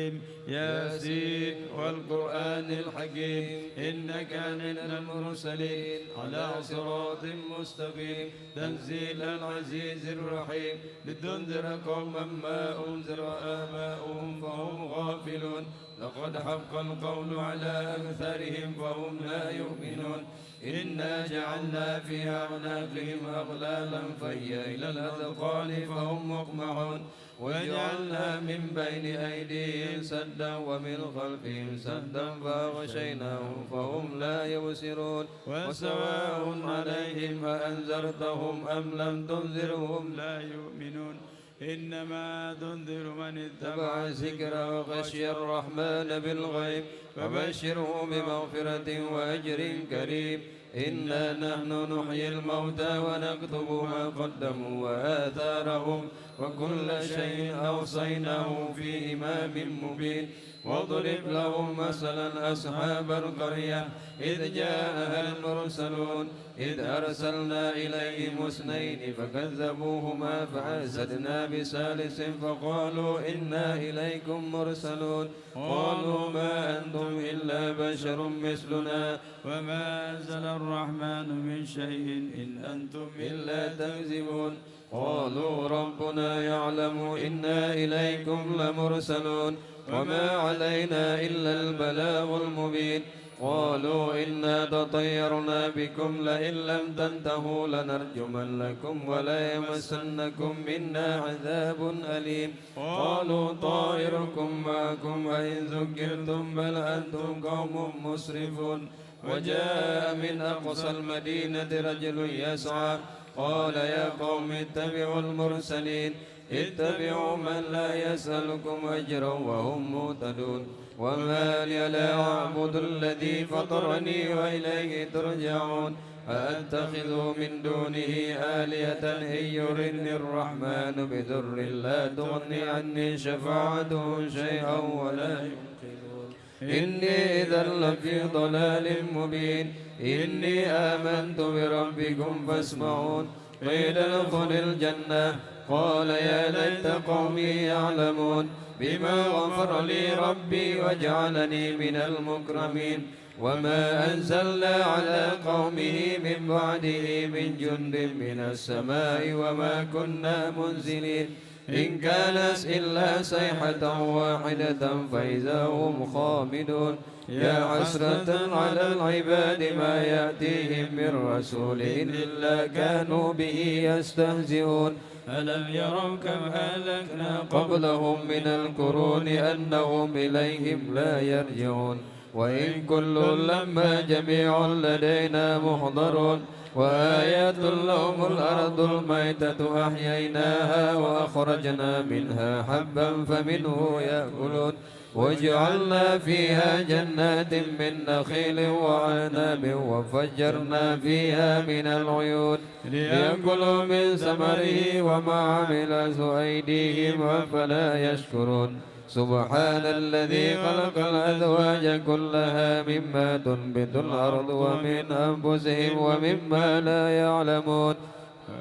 الرحيم ياسين والقرآن الحكيم إنك من المرسلين على صراط مستقيم تنزيل العزيز الرحيم لتنذر قوما ما أنذر آباؤهم فهم غافلون لقد حق القول على أكثرهم فهم لا يؤمنون إنا جعلنا في أعناقهم أغلالا فهي إلى الأذقان فهم مقمحون وجعلنا من بين أيديهم سدا ومن خلفهم سدا فأغشيناهم فهم لا يبصرون وسواء عليهم أأنذرتهم أم لم تنذرهم لا يؤمنون إنما تنذر من اتبع الذكر وخشي الرحمن بالغيب فبشره بمغفرة وأجر كريم إنا نحن نحيي الموتى ونكتب ما قدموا وآثارهم وكل شيء أوصيناه في إمام مبين واضرب لهم مثلا أصحاب القرية إذ جاءها المرسلون إذ أرسلنا إليهم اثنين فكذبوهما فأرسلنا بثالث فقالوا إنا إليكم مرسلون قالوا ما أنتم إلا بشر مثلنا وما أنزل الرحمن من شيء إن أنتم إلا تكذبون قالوا ربنا يعلم إنا إليكم لمرسلون وما علينا إلا البلاغ المبين قالوا إنا تطيرنا بكم لئن لم تنتهوا لنرجمنكم وليمسنكم منا عذاب أليم قالوا طائركم معكم وإن ذكرتم بل أنتم قوم مسرفون وجاء من أقصى المدينة رجل يسعى قال يا قوم اتبعوا المرسلين اتبعوا من لا يسألكم أجرا وهم مهتدون وما لي لا أعبد الذي فطرني وإليه ترجعون أأتخذ من دونه آلهة إن يردني الرحمن بضر لا تغني عني شفاعتهم شيئا ولا ينقذون إني إذا لفي ضلال مبين إني آمنت بربكم فاسمعون قيل ادخل الجنة قال يا ليت قومي يعلمون بما غفر لي ربي وجعلني من المكرمين وما أنزلنا على قومه من بعده من جند من السماء وما كنا منزلين إن كانت إلا صيحة واحدة فإذا هم خامدون يا حسرة على العباد ما يأتيهم من رسول إلا كانوا به يستهزئون ألم يروا كم أهلكنا قبلهم من القرون أنهم إليهم لا يرجعون وإن كل لما جميع لدينا محضرون وآيات لهم الأرض الميتة أحييناها وأخرجنا منها حبا فمنه يأكلون وجعلنا فيها جنات من نخيل وعنب وفجرنا فيها من العيون ليأكلوا من ثمره وما عملت أيديهم أفلا يشكرون سبحان الذي خلق الأزواج كلها مما تنبت الأرض ومن أنفسهم ومما لا يعلمون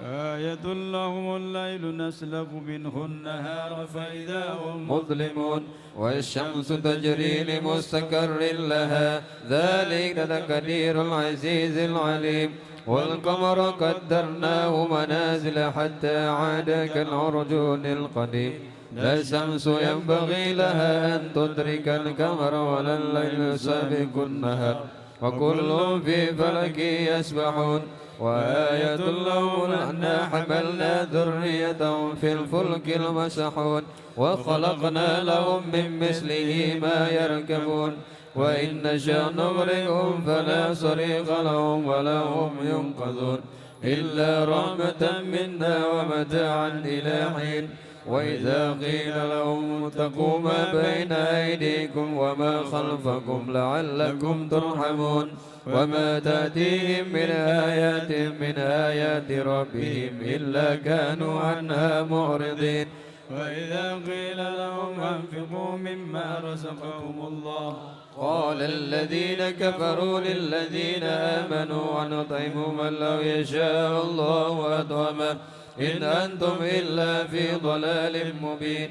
آية لهم الليل نسلك منه النهار فإذا هم مظلمون والشمس تجري لمستقر لها ذلك تقدير العزيز العليم والقمر قدرناه منازل حتى عاد كالعرجون القديم لا الشمس ينبغي لها أن تدرك القمر ولا الليل سابق النهار وكل في فلك يسبحون وآية لهم أنا حملنا ذريتهم في الفلك المسحون وخلقنا لهم من مثله ما يركبون وإن نشأ نغرقهم فلا صريخ لهم ولا هم ينقذون إلا رحمة منا ومتاعا إلى حين وإذا قيل لهم اتقوا ما بين أيديكم وما خلفكم لعلكم ترحمون وما تأتيهم من آيات ربهم إلا كانوا عنها معرضين وإذا قيل لهم أنفقوا مما رزقكم الله قال الذين كفروا للذين آمنوا ونطعم من لو يشاء الله أطعمه إن أنتم إلا في ضلال مبين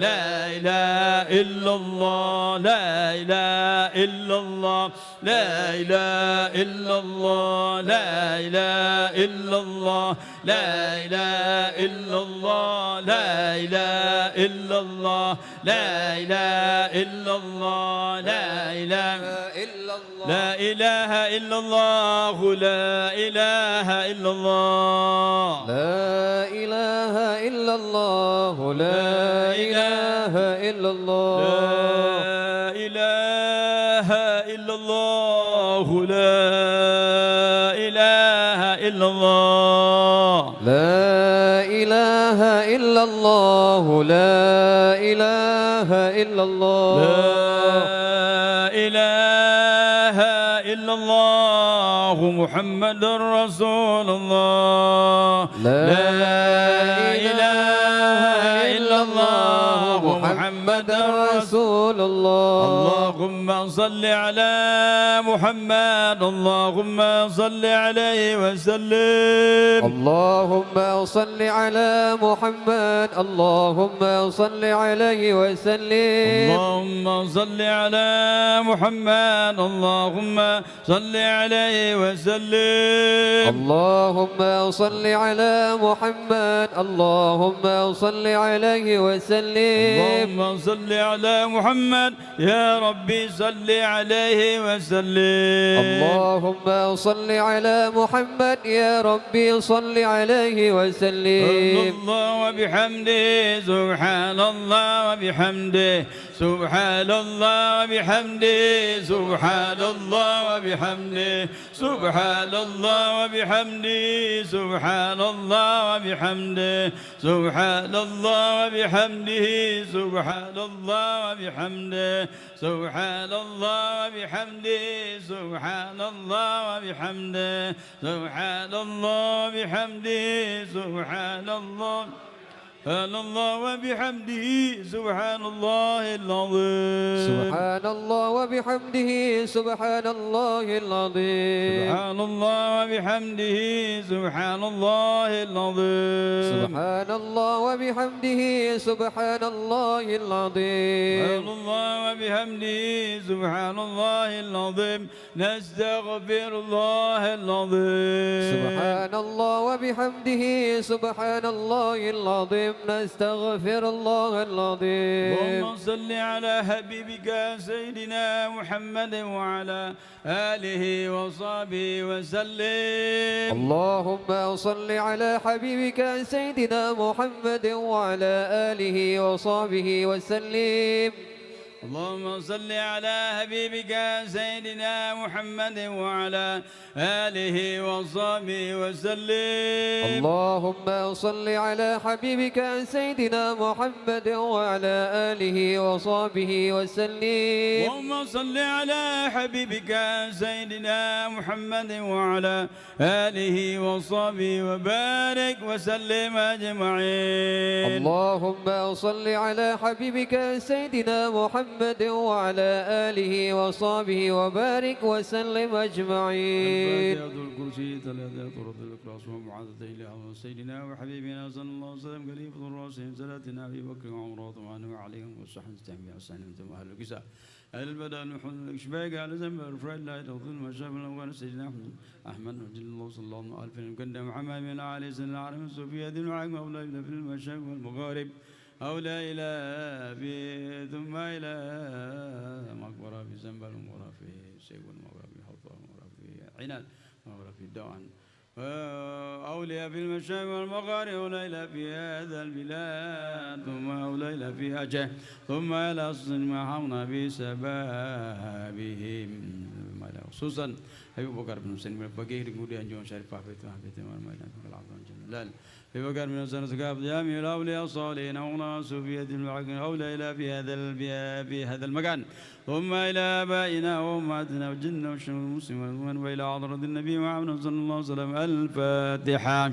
لا إله إلا الله لا إله إلا الله لا إله إلا الله لا إله إلا الله لا إله إلا الله لا إله إلا الله لا إله إلا الله لا إله إلا الله لا إله إلا الله لا إله إلا الله لا إله إلا الله لا إله إلا الله لا إله إلا الله لا إله إلا الله لا إله إلا الله لا إله إلا الله لا إله إلا الله محمد رسول الله لا إله إلا الله محمد رسول الله اللهم صل على محمد اللهم صل عليه وسلم اللهم صل على محمد اللهم صل عليه وسلم اللهم صل على محمد اللهم صل عليه وسلم اللهم صل على محمد اللهم صل عليه وسلم اللهم صل على محمد يا ربي صل عليه وسلم اللهم صل على محمد يا ربي صل عليه وسلم الله وبحمده سبحان الله وبحمده سبحان الله وبحمده سبحان الله وبحمده سبحان الله وبحمده سبحان الله وبحمده سبحان الله وبحمده سبحان الله وبحمده سبحان الله وبحمده سبحان الله وبحمده سبحان الله وبحمده سبحان الله سبحان الله وبحمده سبحان الله العظيم سبحان الله وبحمده سبحان الله العظيم سبحان الله وبحمده سبحان الله العظيم سبحان الله وبحمده سبحان الله العظيم سبحان الله وبحمده سبحان الله العظيم نستغفر الله العظيم سبحان الله وبحمده سبحان الله العظيم نستغفر الله العظيم اللهم صل على حبيبك سيدنا محمد وعلى آله وصحبه وسلم اللهم صل على حبيبك سيدنا محمد وعلى آله وصحبه وسلم اللهم صل على حبيبك سيدنا محمد وعلى آله وصحبه وسلم اللهم صل على حبيبك سيدنا محمد وعلى آله وصحبه وسلم اللهم صل على حبيبك سيدنا محمد وعلى آله وصحبه وبارك وسلم أجمعين اللهم صل على حبيبك سيدنا محمد وعلى آله وصحبه وبارك وسلم أجمعين ذو الكرسي ثلاثة رب الإخلاص ومعاذتين لعظم سيدنا وحبيبنا صلى الله عليه وسلم خليفة الراشدين صلاتنا أبي بكر وعمر رضي الله عليهم والصحابة التابعين والسلام أهل الكساء أهل البدء نحن الإشباك على ذنب الفرد لا يتوضل ما شاف الأول سيدنا أحمد رضي الله صلى الله عليه وسلم كان محمد بن علي سيدنا العالم الصوفية دين العالم أولى إلى في المشايخ والمغارب أولى إلى في ثم إلى مقبرة في زنبل ومغرى في سيف ومغرى في حفظة ومغرى في عناد ومغرى في الدوان أولياء في المشايخ والمغارب أولى إلى في هذا البلاد ثم أولى إلى في أجه ثم إلى أصل ما حونا بسبابهم خصوصا أبو بكر بن حسين من البقية kemudian John Syarif Hafid في بكر من السنة ثقافة جامع الأولياء الصالحين أغنى صوفية العقل أولى إلى في هذا المكان ثم إلى آبائنا وأمهاتنا والجن والشمس المسلمين وإلى حضرة النبي محمد صلى الله عليه وسلم الفاتحة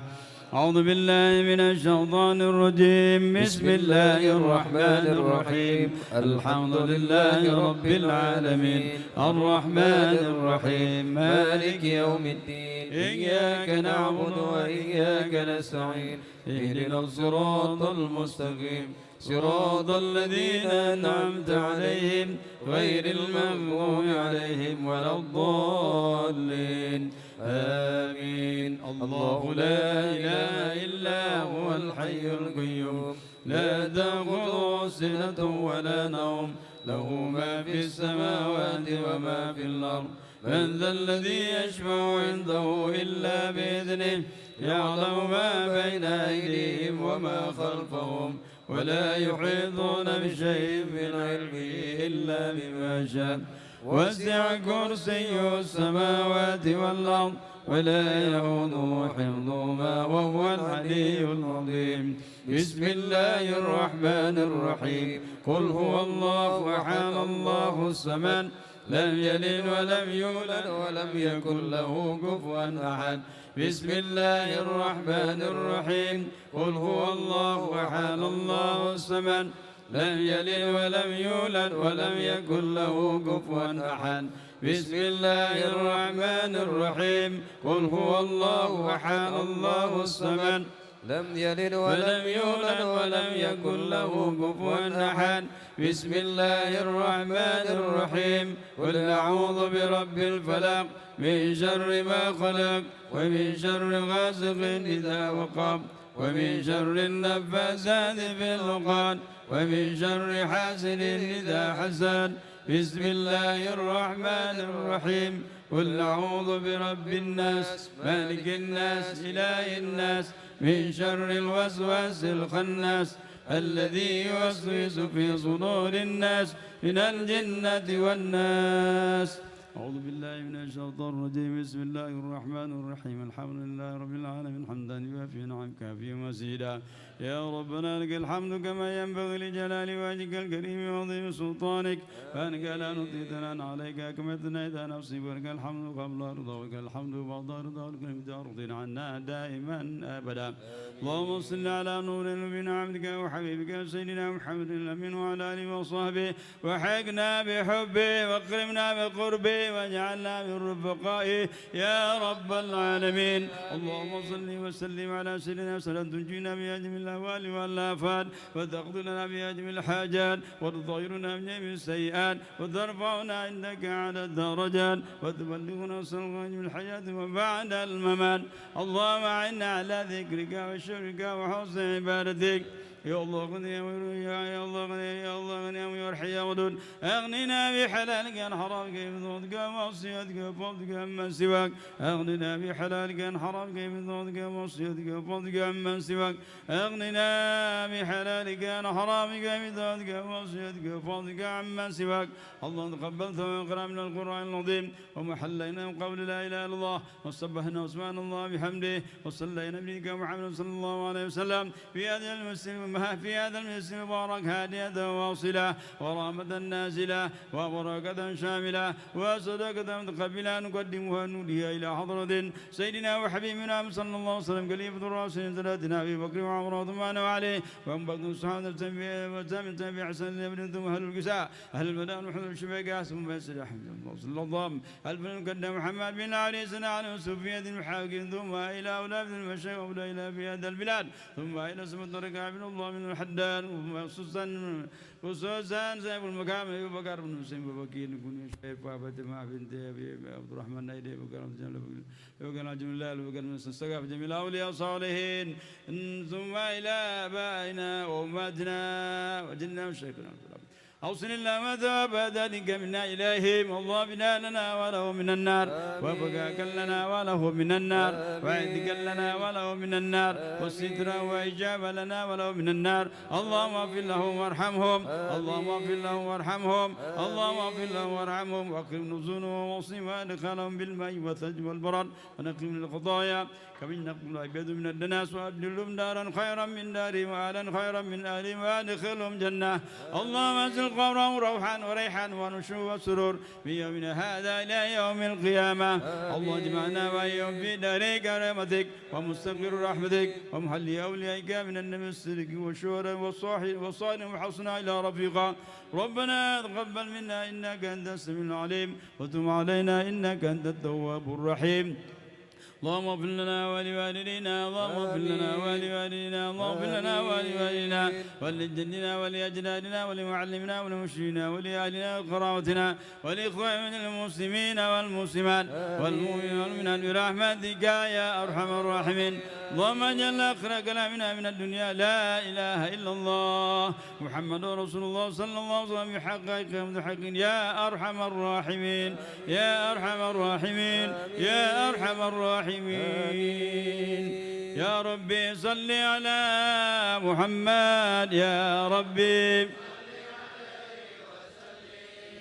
أعوذ بالله من الشيطان الرجيم بسم الله الرحمن الرحيم الحمد لله رب العالمين الرحمن الرحيم مالك يوم الدين إياك نعبد وإياك نستعين اهدنا الصراط المستقيم صراط الذين أنعمت عليهم غير المغضوب عليهم ولا الضالين آمين. الله لا إله إلا هو الحي القيوم لا تأخذه سنة ولا نوم له ما في السماوات وما في الأرض من ذا الذي يشفع عنده إلا بإذنه يعلم ما بين أيديهم وما خلفهم ولا يحيطون بشيء من علمه إلا بما شاء وسع كرسيه السماوات والأرض ولا يؤوده حفظهما وهو العلي العظيم. بسم الله الرحمن الرحيم. قل هو الله أحد الله الصمد لم يلد ولم يولد ولم يكن له كفوا أحد. بسم الله الرحمن الرحيم. قل هو الله أحد الله الصمد لم يلد ولم يولد ولم يكن له كفوا أحد. بسم الله الرحمن الرحيم. قل هو الله أحد الله الصمد لم يلد ولم يولد ولم يكن له كفوا أحد. بسم الله الرحمن الرحيم. قل أعوذ برب الفلق من شر ما خلق ومن شر غاسق إذا وقب ومن شر النفاثات في العقد ومن شر حاسد إذا حسد. بسم الله الرحمن الرحيم. قل أعوذ برب الناس مالك الناس إله الناس من شر الوسواس الخناس الذي يوسوس في صدور الناس من الجنة والناس. أعوذ بالله من الشيطان الرجيم. بسم الله الرحمن الرحيم. الحمد لله رب العالمين حمدا يوافي نعمك كافيا مزيدا. يا ربنا لك الحمد كما ينبغي لجلال وجهك الكريم وعظيم سلطانك فانك لا نطيع ثناء عليك كما اثنيت نفسي ولك الحمد قبل رضا ولك الحمد بعد رضا ولك الحمد ارضنا عنا دائما ابدا. اللهم صل على نور من عبدك وحبيبك سيدنا محمد الامين وعلى اله وصحبه وحقنا بحبه واكرمنا بقربه واجعلنا من رفقائه يا رب العالمين. اللهم صل وسلم على سيدنا صلاة تنجينا بأجمل الأهوال والآفات وتقضي لنا بأجمل الحاجات وتطهرنا من جميع السيئات وترفعنا عندك على الدرجات وتبلغنا صلاه من الحياة وبعد الممات. اللهم أعنا على ذكرك وشكرك وحسن عبادتك. يا الله غني يا الله غني يا الله غني ويرحي يا ودود. أغننا بحلالك عن حرامك بذوقك ومعصيتك وفضلك عمن سواك. أغننا بحلالك عن حرامك بذوقك ومعصيتك وفضلك عمن سواك. أغننا بحلالك عن حرامك بذوقك ومعصيتك وفضلك عمن سواك. اللهم تقبلت وقرأ من القرآن العظيم ومحلينا من قول لا إله إلا الله وسبحنا وسبحان الله بحمده وصلينا بنبيك محمد صلى الله عليه وسلم في هذا المسلم في هذا المسلم المبارك هادية واصلة ورحمة نازلة وبركة شاملة وصدقة متقبلة نقدمها نوديها إلى حضرة سيدنا وحبيبنا صلى الله عليه وسلم خليفة الراشدين سيدنا أبي بكر وعمر وعثمان وعلي ومن بعد الصحابة وتابعين تابع حسن بن ثم أهل القساء أهل المدائن وحضر الشبكة ثم يسر حمد الله صلى الله عليه وسلم ألف المقدم محمد بن علي سنة على وسفية المحاكم ثم إلى أولاد المشايخ وإلى في هذا البلاد ثم إلى سمى الطريق عبد الله من الحدان خصوصا زي المقام أبي بكر بن مسلم وبكير نكون شايف فاطمة بنت أبي عبد الرحمن نايدي بكر بكر جميل بكر من سقف جميل أولياء صالحين ثم إلى آبائنا وأمهاتنا وجدنا وشيخنا أوصل الله وذهب ذلك منا إليهم والله بنا لنا وله من النار وفقاك لنا وله من النار وعندك لنا وله من النار والستر وإجابة لنا وله من النار. اللهم اغفر لهم وارحمهم اللهم اغفر لهم وارحمهم اللهم اغفر لهم وارحمهم واكرم نزولهم ووصيهم وادخلهم بالماء والثلج والبرد ونقهم من الخطايا كما نقم العباد من الدناس وأبدلهم دارا خيرا من دارهم وأهلا خيرا من أهلهم وأدخلهم جنة. اللهم انزل قبرهم روحا وريحا ونشوء وسرور من يومنا هذا إلى يوم القيامة. اللهم اجمعنا وإياهم في داري كرامتك ومستقر رحمتك ومحل أوليائك من النبي الصديق والشهداء والصالحين وحسنا إلى رفيقا. ربنا تقبل منا إنك أنت السميع العليم وتب علينا إنك أنت التواب الرحيم. اللهم اغفر لنا ولوالدينا اللهم اغفر لنا ولوالدينا اللهم اغفر لنا ولوالدينا ولجدنا ولأجدادنا ولمعلمنا ولمشركينا ولأهلنا وقرابتنا ولإخواننا المسلمين والمسلمات والمؤمنين والمؤمنات برحمتك يا أرحم الراحمين. اللهم اجعل آخر كلامنا من الدنيا لا إله إلا الله محمد رسول الله صلى الله عليه وسلم بحقك ومحق يا أرحم الراحمين يا أرحم الراحمين يا أرحم الراحمين. يا ربي صل على محمد يا ربي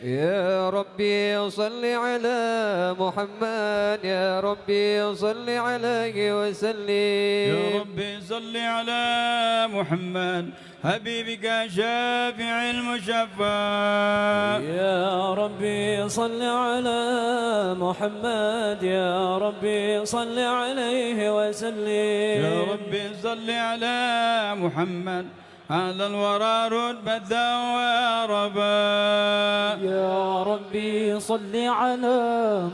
يا ربي صل على محمد يا ربي صل عليه وسلم. يا ربي صل على محمد حبيبك شافع المشفع. يا ربي صل على محمد يا ربي صل عليه وسلم. يا ربي صل على محمد هذا الورى رتبة وربا. يا ربي صل على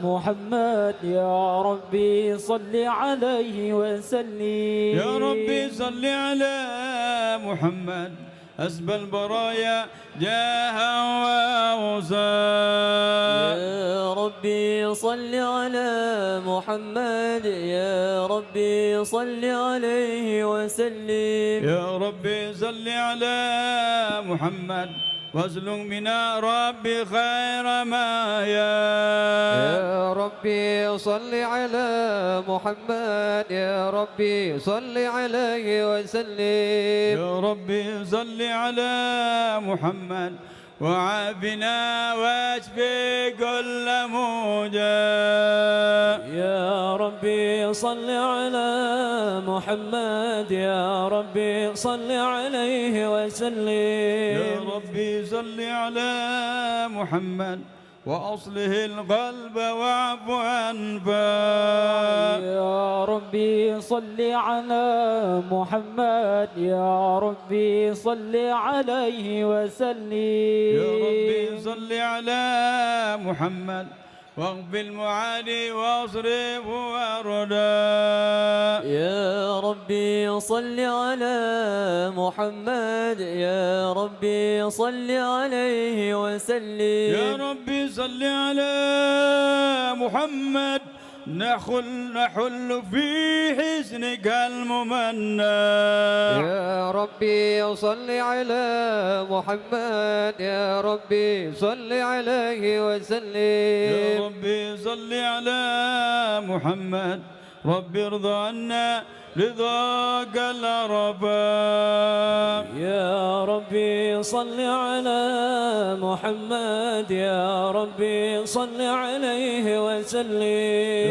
محمد يا ربي صل عليه وسلم. يا ربي صل على محمد أسبى البرايا جاها وأوصى. يا ربي صل على محمد يا ربي صل عليه وسلم. يا ربي صل على محمد واسلك بنا ربي خير ما يا ربي صل على محمد يا ربي صل عليه وسلم. يا ربي صل على محمد وعافنا واشفي كل موجع. يا ربي صل على محمد يا ربي صل عليه وسلم. يا ربي صل على محمد وأصله القلب واعف عنفا. يا ربي صل على محمد يا ربي صل عليه وسلم. يا ربي صل على محمد واغفر المعادي واصرف وردا. يا ربي صل على محمد يا ربي صل عليه وسلم. يا ربي صل على محمد نحل في حسنك الممنى. يا ربي صل على محمد يا ربي صل عليه وسلم. يا ربي صل على محمد ربي ارضى عنا رضاك العرفاء. يا ربي صل على محمد يا ربي صل عليه وسلم.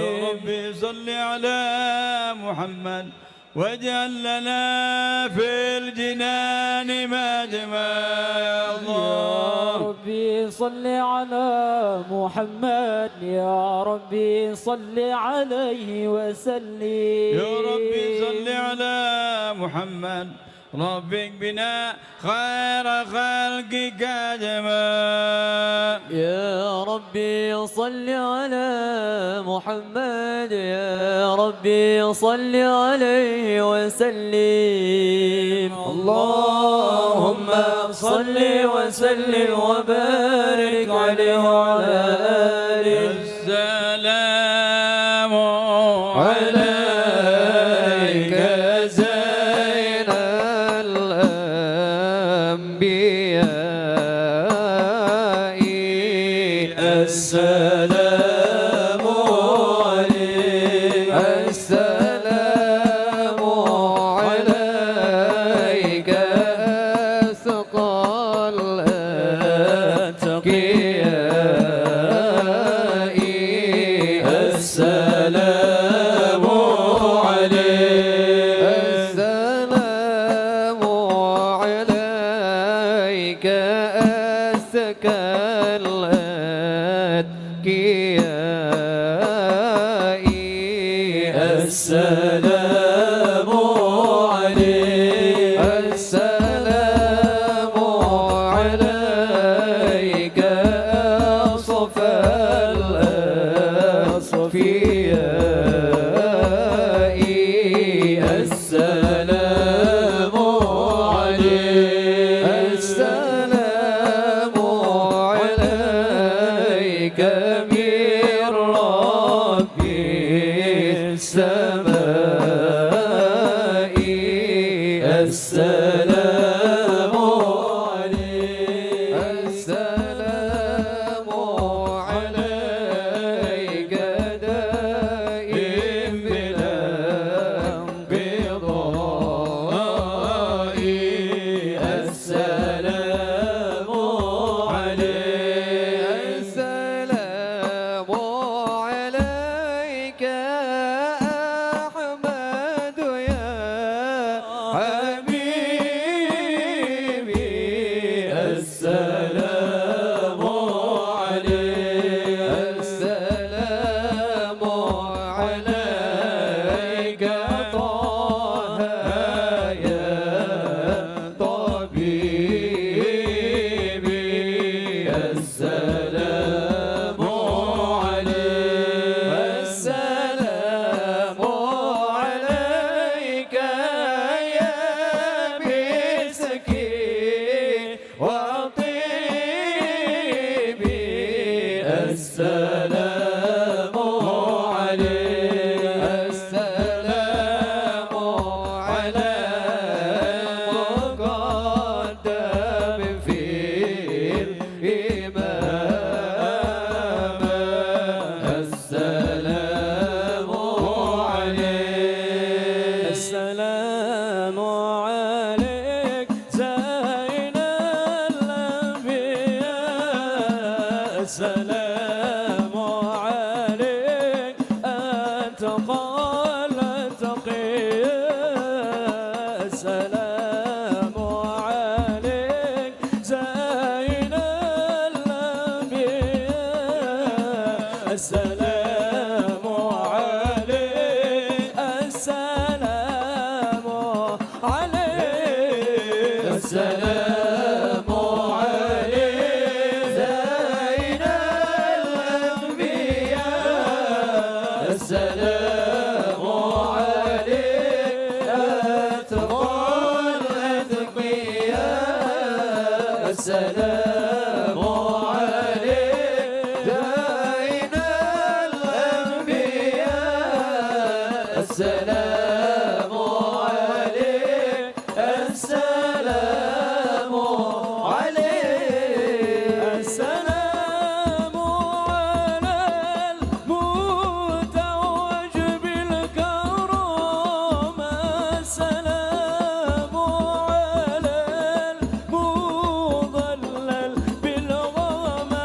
يا ربي صل على محمد واجعل لنا في الجنان مجمع. يا الله يا ربي صل على محمد يا ربي صل عليه وسلم. يا ربي صل على محمد ربك بنا خير خلقك جمال. يا ربي صل على محمد يا ربي صل عليه وسلم. اللهم صل وسلم وبارك عليه وعلى آله. السلام عليك زين الأنبياء. السلام عليك السلام عليك أثقل الأتقياء. السلام عليك السلام عليك أزكى الأتقياء. السلام عليك السلام عليك أصفى الأصفياء. التقى التقي السلام عليك زين الأنبياء السلام عليك السلام عليك السلام عليك زين الأنبياء السلام عليك أتقى الأتقياء السلام عليك زين الأنبياء السلام عليك السلام عليك السلام على المتوج بالكرامة السلام على المضلل بالغمامة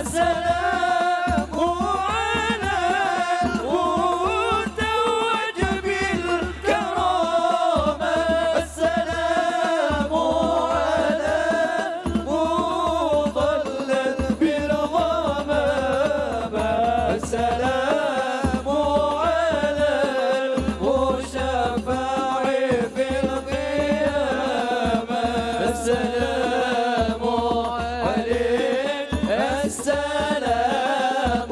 السلام على المتوج بالكرامة السلام على المضلل بالغمامة السلام على المشفع في القيامة السلام عليك السلام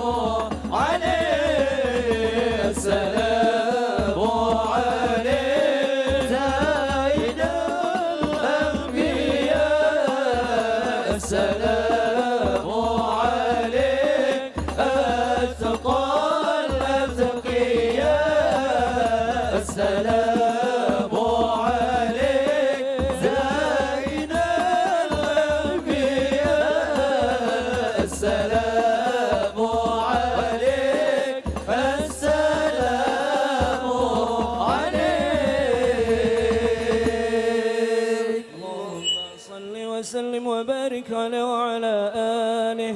عليك السلام عليك زين الأنبياء السلام عليك أتقى الأتقياء السلام عليك زين الأنبياء السلام عليك السلام عليك اللهم صل وسلم وبارك عليه وعلى آله.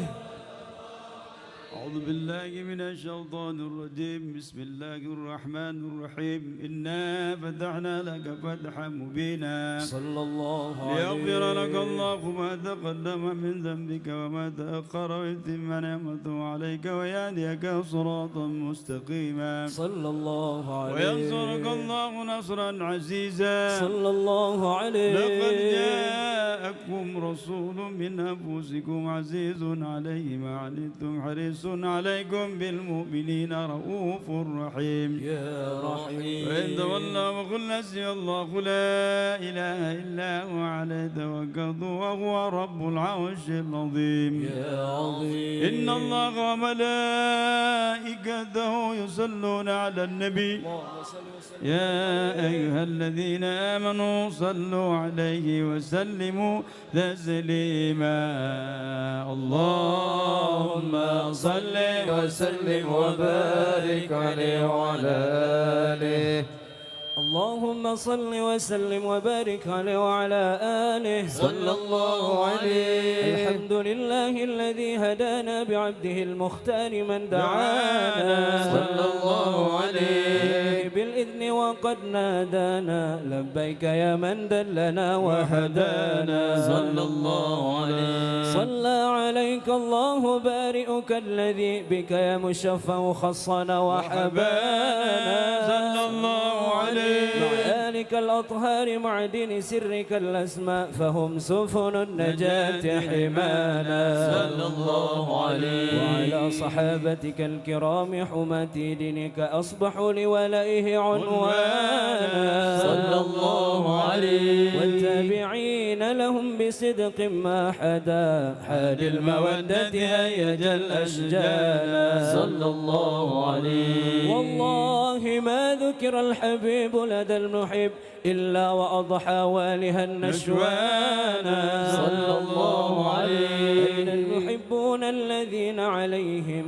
أعوذ بالله من الشيطان الرجيم بسم الله الرحمن الرحيم إنا فتحنا لك فتحا مبينا صلى الله ليغفر لك عليه الله ما تقدم من ذنبك وما تأخر ويتم نعمته عليك ويهديك صراطا مستقيما صلى الله عليه وينصرك الله نصرا عزيزا صلى الله عليه لقد جاءكم رسول من أنفسكم عزيز عليه ما عنتم حريص عليكم بالمؤمنين رؤوف رحيم يا رحيم وإن تولوا وقل حسبي الله لا إله إلا هو عليه توكلت وهو رب العرش العظيم يا عظيم إن الله وملائكته يصلون على النبي يا أيها الذين آمنوا صلوا عليه وسلموا تسليما اللهم صل وسلم وبارك عليه وعلى آله. اللهم صل وسلم وبارك عليه وعلى آله صلى الله عليه. الحمد لله الذي هدانا بعبده المختار من دعانا صلى الله عليه. بالإذن وقد نادانا لبيك يا من دلنا وهدانا صلى الله عليه. صلى عليك الله بارئك الذي بك يا مشفع خصنا وحبانا صلى الله عليه مع آلك الأطهار معدن سرك الأسماء فهم سفن النجاة حمانا صلى الله عليه. وعلى صحابتك الكرام حماة دينك أصبحوا لولائه عنوانا صلى الله عليه. والتابعين لهم بصدق ما حدا حاد المودة هيج الأشجانا صلى الله عليه. والله ما ذكر الحبيب لدى المحب إلا وأضحى والها النشوانا صلى الله عليه. أين المحبون الذين عليهم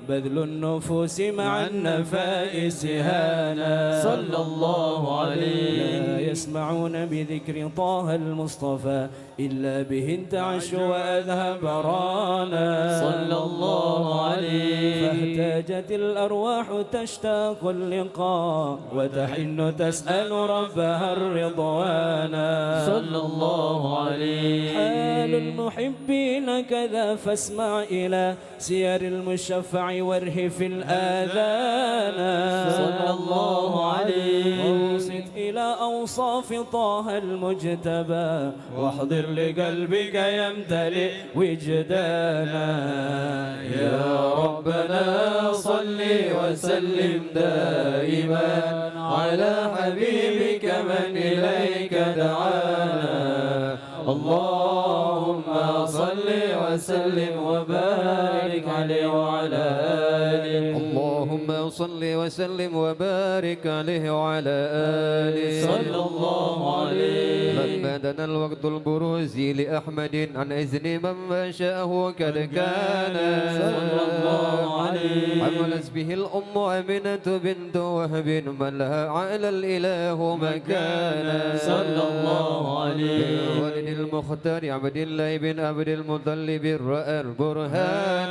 بذل النفوس مع النفائس هانا صلى الله عليه. لا يسمعون بذكر طه المصطفى إلا به انتعش وأذهب رانا صلى الله عليه. فاحتاجت الأرواح تشتاق اللقاء وتحن تسأل ربها الرضوانا صلى الله عليه. حال المحبين كذا فاسمع إلى سير المشفع وارهف الآذان صلى الله عليه. وانصت إلى أوصاف طه المجتبى واحضر لقلبك يمتلئ وجدانا يا ربنا صل وسلم دائما على حبيبك من إليك دعانا. اللهم صل وسلم وبارك عليه وعلى آله. اللهم صل وسلم وبارك عليه وعلى آله صلى الله عليه. لما دنا الوقت البروز لأحمد عن إذن من شاءه قد كان صلى الله عليه. حملت به الأم أمنة بنت وهب من لها على الإله مكانا صلى الله عليه. ولد المختار عبد الله بن عبد المطلب رأى البرهان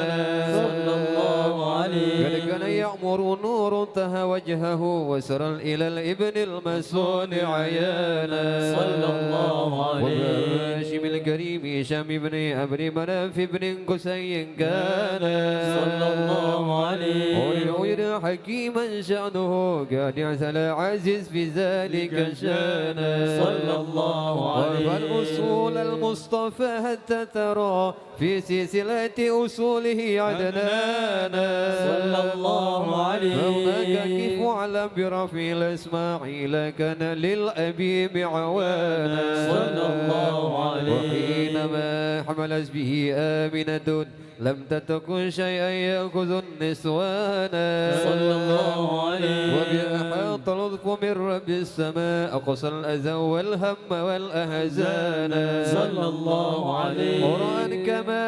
صلى الله عليه. قد كان يأمر نور انتهى وجهه وسرى إلى الابن المسون عيانا صلى الله عليه. وهاشم الكريم هشام بن أبي مناف بن قسي كان صلى الله عليه. وللعير حكيما شأنه قد اعتلى عزيز في ذلك شانا صلى الله عليه. فالأصول المصطفى حتى ترى في سلسلة أصوله عدنانا صلى الله عليه. فهناك كيف على برفع الإسماعيل كان للأبي عوانا صلى الله عليه. وحينما حملت به آمنة لم تتكن شيئا يأخذ النسوان صلى الله عليه. وبأحاط لطف من رب السماء أقصى الأذى والهم والأحزان صلى الله عليه. قرآن كما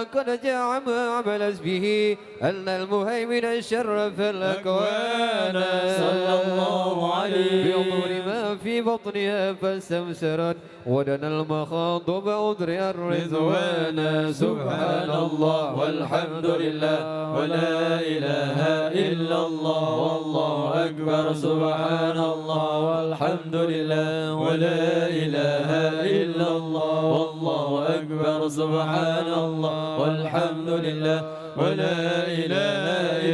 قد جاء ما عملت به أن المهيمن شرف الأكوان صلى الله عليه. بأمور ما في بطنها فاستمسرت ودنا المخاض بأدر الرضوان سبحان الله والحمد لله ولا إله إلا الله والله أكبر. سبحان الله والحمد لله ولا إله إلا الله والله أكبر. سبحان الله والحمد لله ولا إله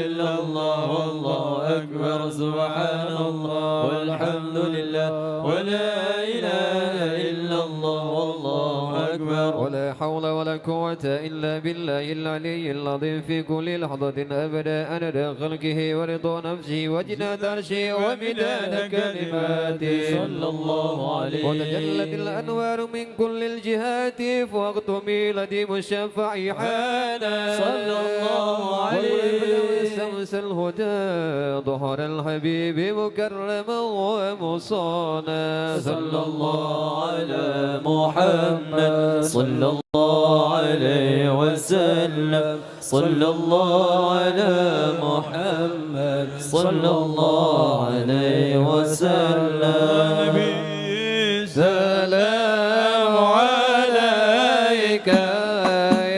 إلا الله والله أكبر. سبحان الله والحمد لله ولا إله إلا الله والله أكبر. ولا حول ولا قوة إلا بالله العلي العظيم في كل لحظة أبدا أنا خلقه ورضا نفسه وجنة عرشه ومداد كلماته صلى الله عليه. وتجلت الأنوار من كل الجهات فوقت ميلاد مشفع حانا صلى الله عليه. شمس الهدى ظهر الحبيب مكرما ومصانا صلى الله على محمد صلى الله عليه وسلم. صلى الله على محمد صلى الله عليه وسلم. سلام عليك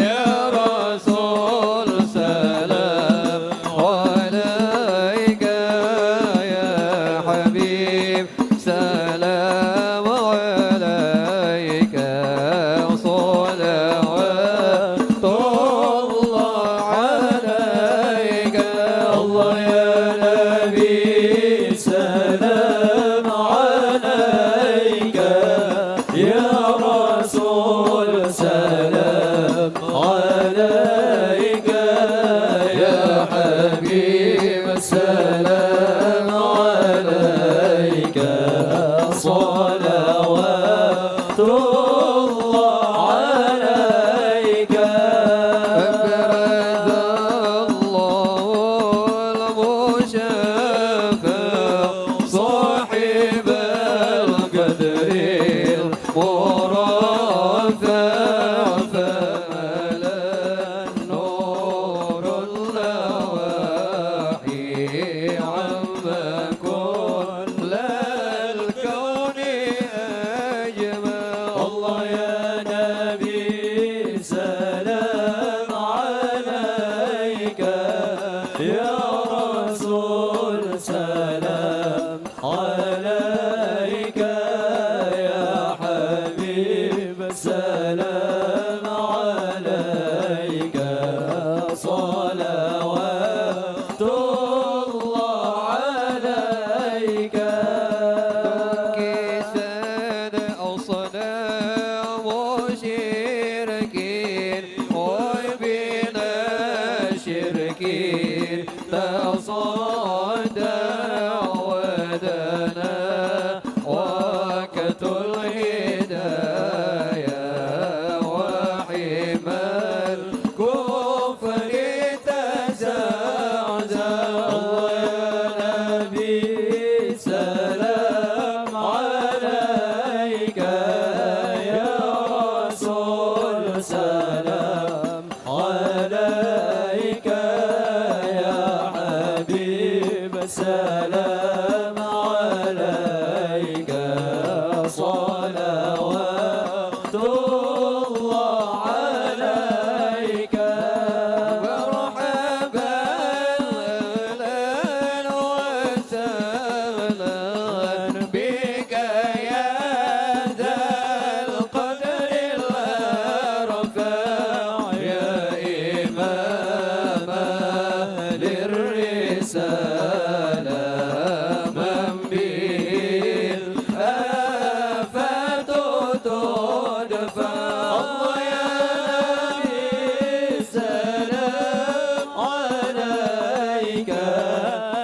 يا رسول سلام عليك يا حبيب سلام عليك صلوات الله عليك. الله يا نبي سلام عليك يا رسول سلام عليك يا حبيب سلام عليك صلوات الله عليك. أبرز الله تصدى ودنا وقت الهداية وحمى الكفر تزعزع. الله يا نبي سلام عليك يا رسول سلام عليك يا حبيب سلام عليك صلوات الله عليك. مرحبا أهلا وسهلا بك يا ذا القدر الرفيع يا إمام للرسالة من به الآفات تدفع. الله يا نبي سلام عليك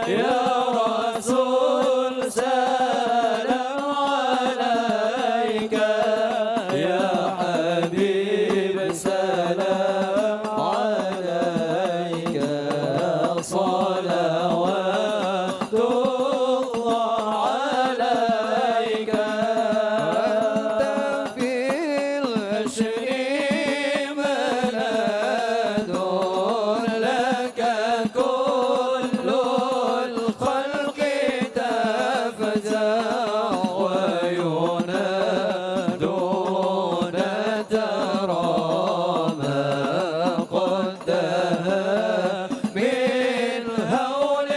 يا رسول سلام عليك يا حبيب سلام عليك صلوات الله عليك. أنت في العشر ملاد لك كل الخلق تفزع وينادون ترى ما قدها من هول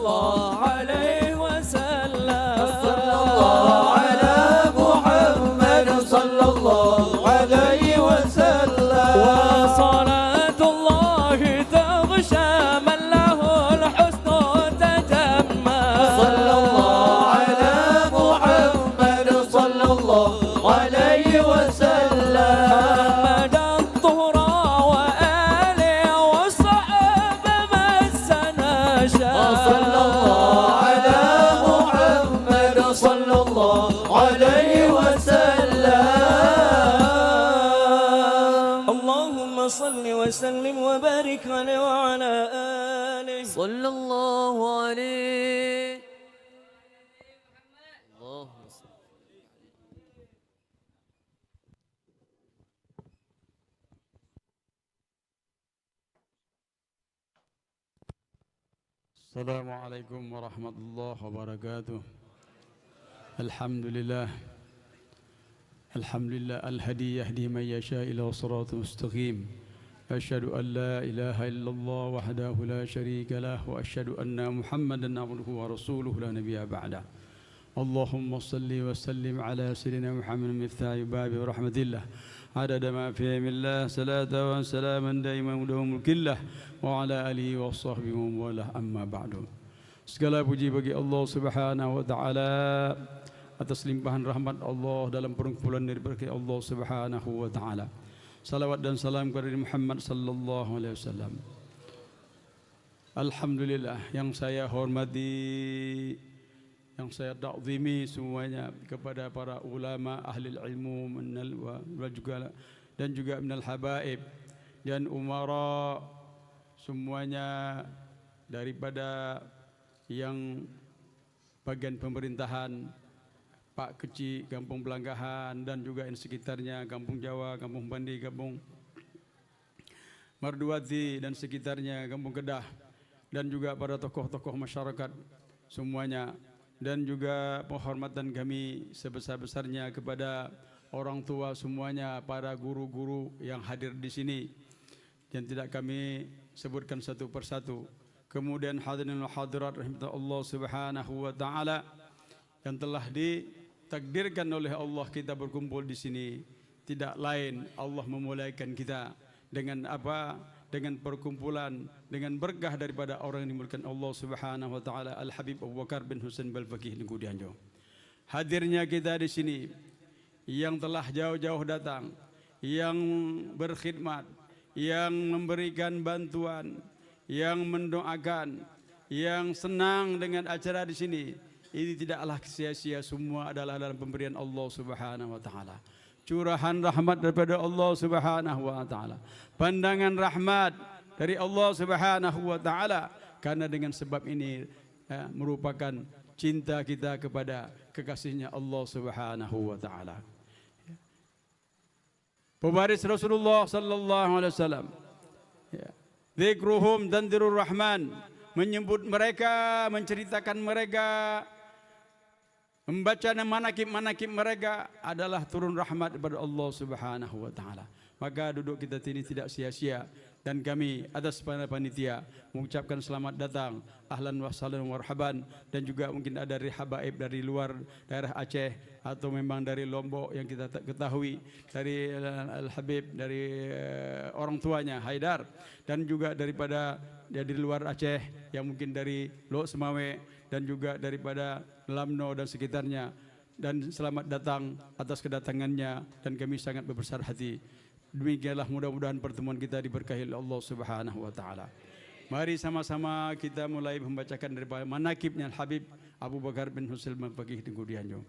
الله عليه وسلم صلى الله على محمد صلى الله عليه وسلم وصلاة الله تغشى من له الحسن تجمل صلى الله على محمد صلى الله عليه وسلم محمد الطهرى وآله وصحبه مسنا صلى الله على محمد صلى الله عليه وسلم اللهم صل وسلم وبارك عليه وعلى آله صلى الله عليه اللهم صل السلام عليكم ورحمة الله وبركاته. الحمد لله الهدي يهدي من يشاء إلى صراط مستقيم. أشهد أن لا إله إلا الله وحده لا شريك له وأشهد أن محمدا عبده ورسوله لا نبي بعده. اللهم صل وسلم على سيدنا محمد مفتاح باب رحمة الله عدد ما فيه من الله صلاة وسلاما دائما ودوم ملك الله وعلى آله وصحبه وله أما بعد. Segala puji bagi Allah Subhanahu wa taala atas limpahan rahmat Allah dalam perkumpulan daripada Allah Subhanahu wa taala. Salawat dan salam kepada Muhammad sallallahu alaihi wasallam. Alhamdulillah, yang saya hormati, yang saya ta'zimi semuanya kepada para ulama ahli ilmu dan juga minal habaib dan umara semuanya daripada yang bagian pemerintahan Pak Kecil, Kampung Belanggahan dan juga di sekitarnya, Kampung Jawa, Kampung Bandi, Kampung Marduati dan sekitarnya, Kampung Kedah, dan juga para tokoh-tokoh masyarakat semuanya, dan juga penghormatan kami sebesar-besarnya kepada orang tua semuanya, para guru-guru yang hadir di sini yang tidak kami sebutkan satu persatu. Kemudian hadirin wa hadirat rahmatullah Allah Subhanahu wa taala yang telah ditakdirkan oleh Allah kita berkumpul di sini. Tidak lain Allah memulaikan kita dengan apa? Dengan perkumpulan, dengan berkah daripada orang yang dimulakan Allah Subhanahu wa taala, Al Habib Abu Bakar bin Husain Balfaqih Negeri Dianjo. Hadirnya kita di sini yang telah jauh-jauh datang, yang berkhidmat, yang memberikan bantuan, yang mendoakan, yang senang dengan acara di sini. Ini tidaklah sia-sia, semua adalah dalam pemberian Allah Subhanahu wa taala. Curahan rahmat daripada Allah Subhanahu wa taala. Pandangan rahmat dari Allah Subhanahu wa taala, karena dengan sebab ini merupakan cinta kita kepada kekasihnya Allah Subhanahu wa taala. Pewaris Rasulullah sallallahu alaihi wasallam. Dzikruhum tanzirur rahman, menyebut mereka, menceritakan mereka, membaca manaqib-manaqib mereka adalah turun rahmat daripada Allah Subhanahu wa taala. Maka duduk kita ini tidak sia-sia, dan kami atas panitia mengucapkan selamat datang, ahlan wa sahlan wa marhaban, dan juga mungkin ada dari habaib dari luar daerah Aceh atau memang dari Lombok yang kita ketahui, dari Al Habib, dari orang tuanya Haidar, dan juga daripada dari luar Aceh yang mungkin dari Lok Semawe, dan juga daripada Lamno dan sekitarnya. Dan selamat datang atas kedatangannya, dan kami sangat berbesar hati. Demikianlah mudah-mudahan pertemuan kita diberkahi oleh Allah Subhanahu wa taala. Mari sama-sama kita mulai membacakan daripada manaqibnya Al-Habib Abu Bakar bin Husain Balfaqih Negeri Dianjo.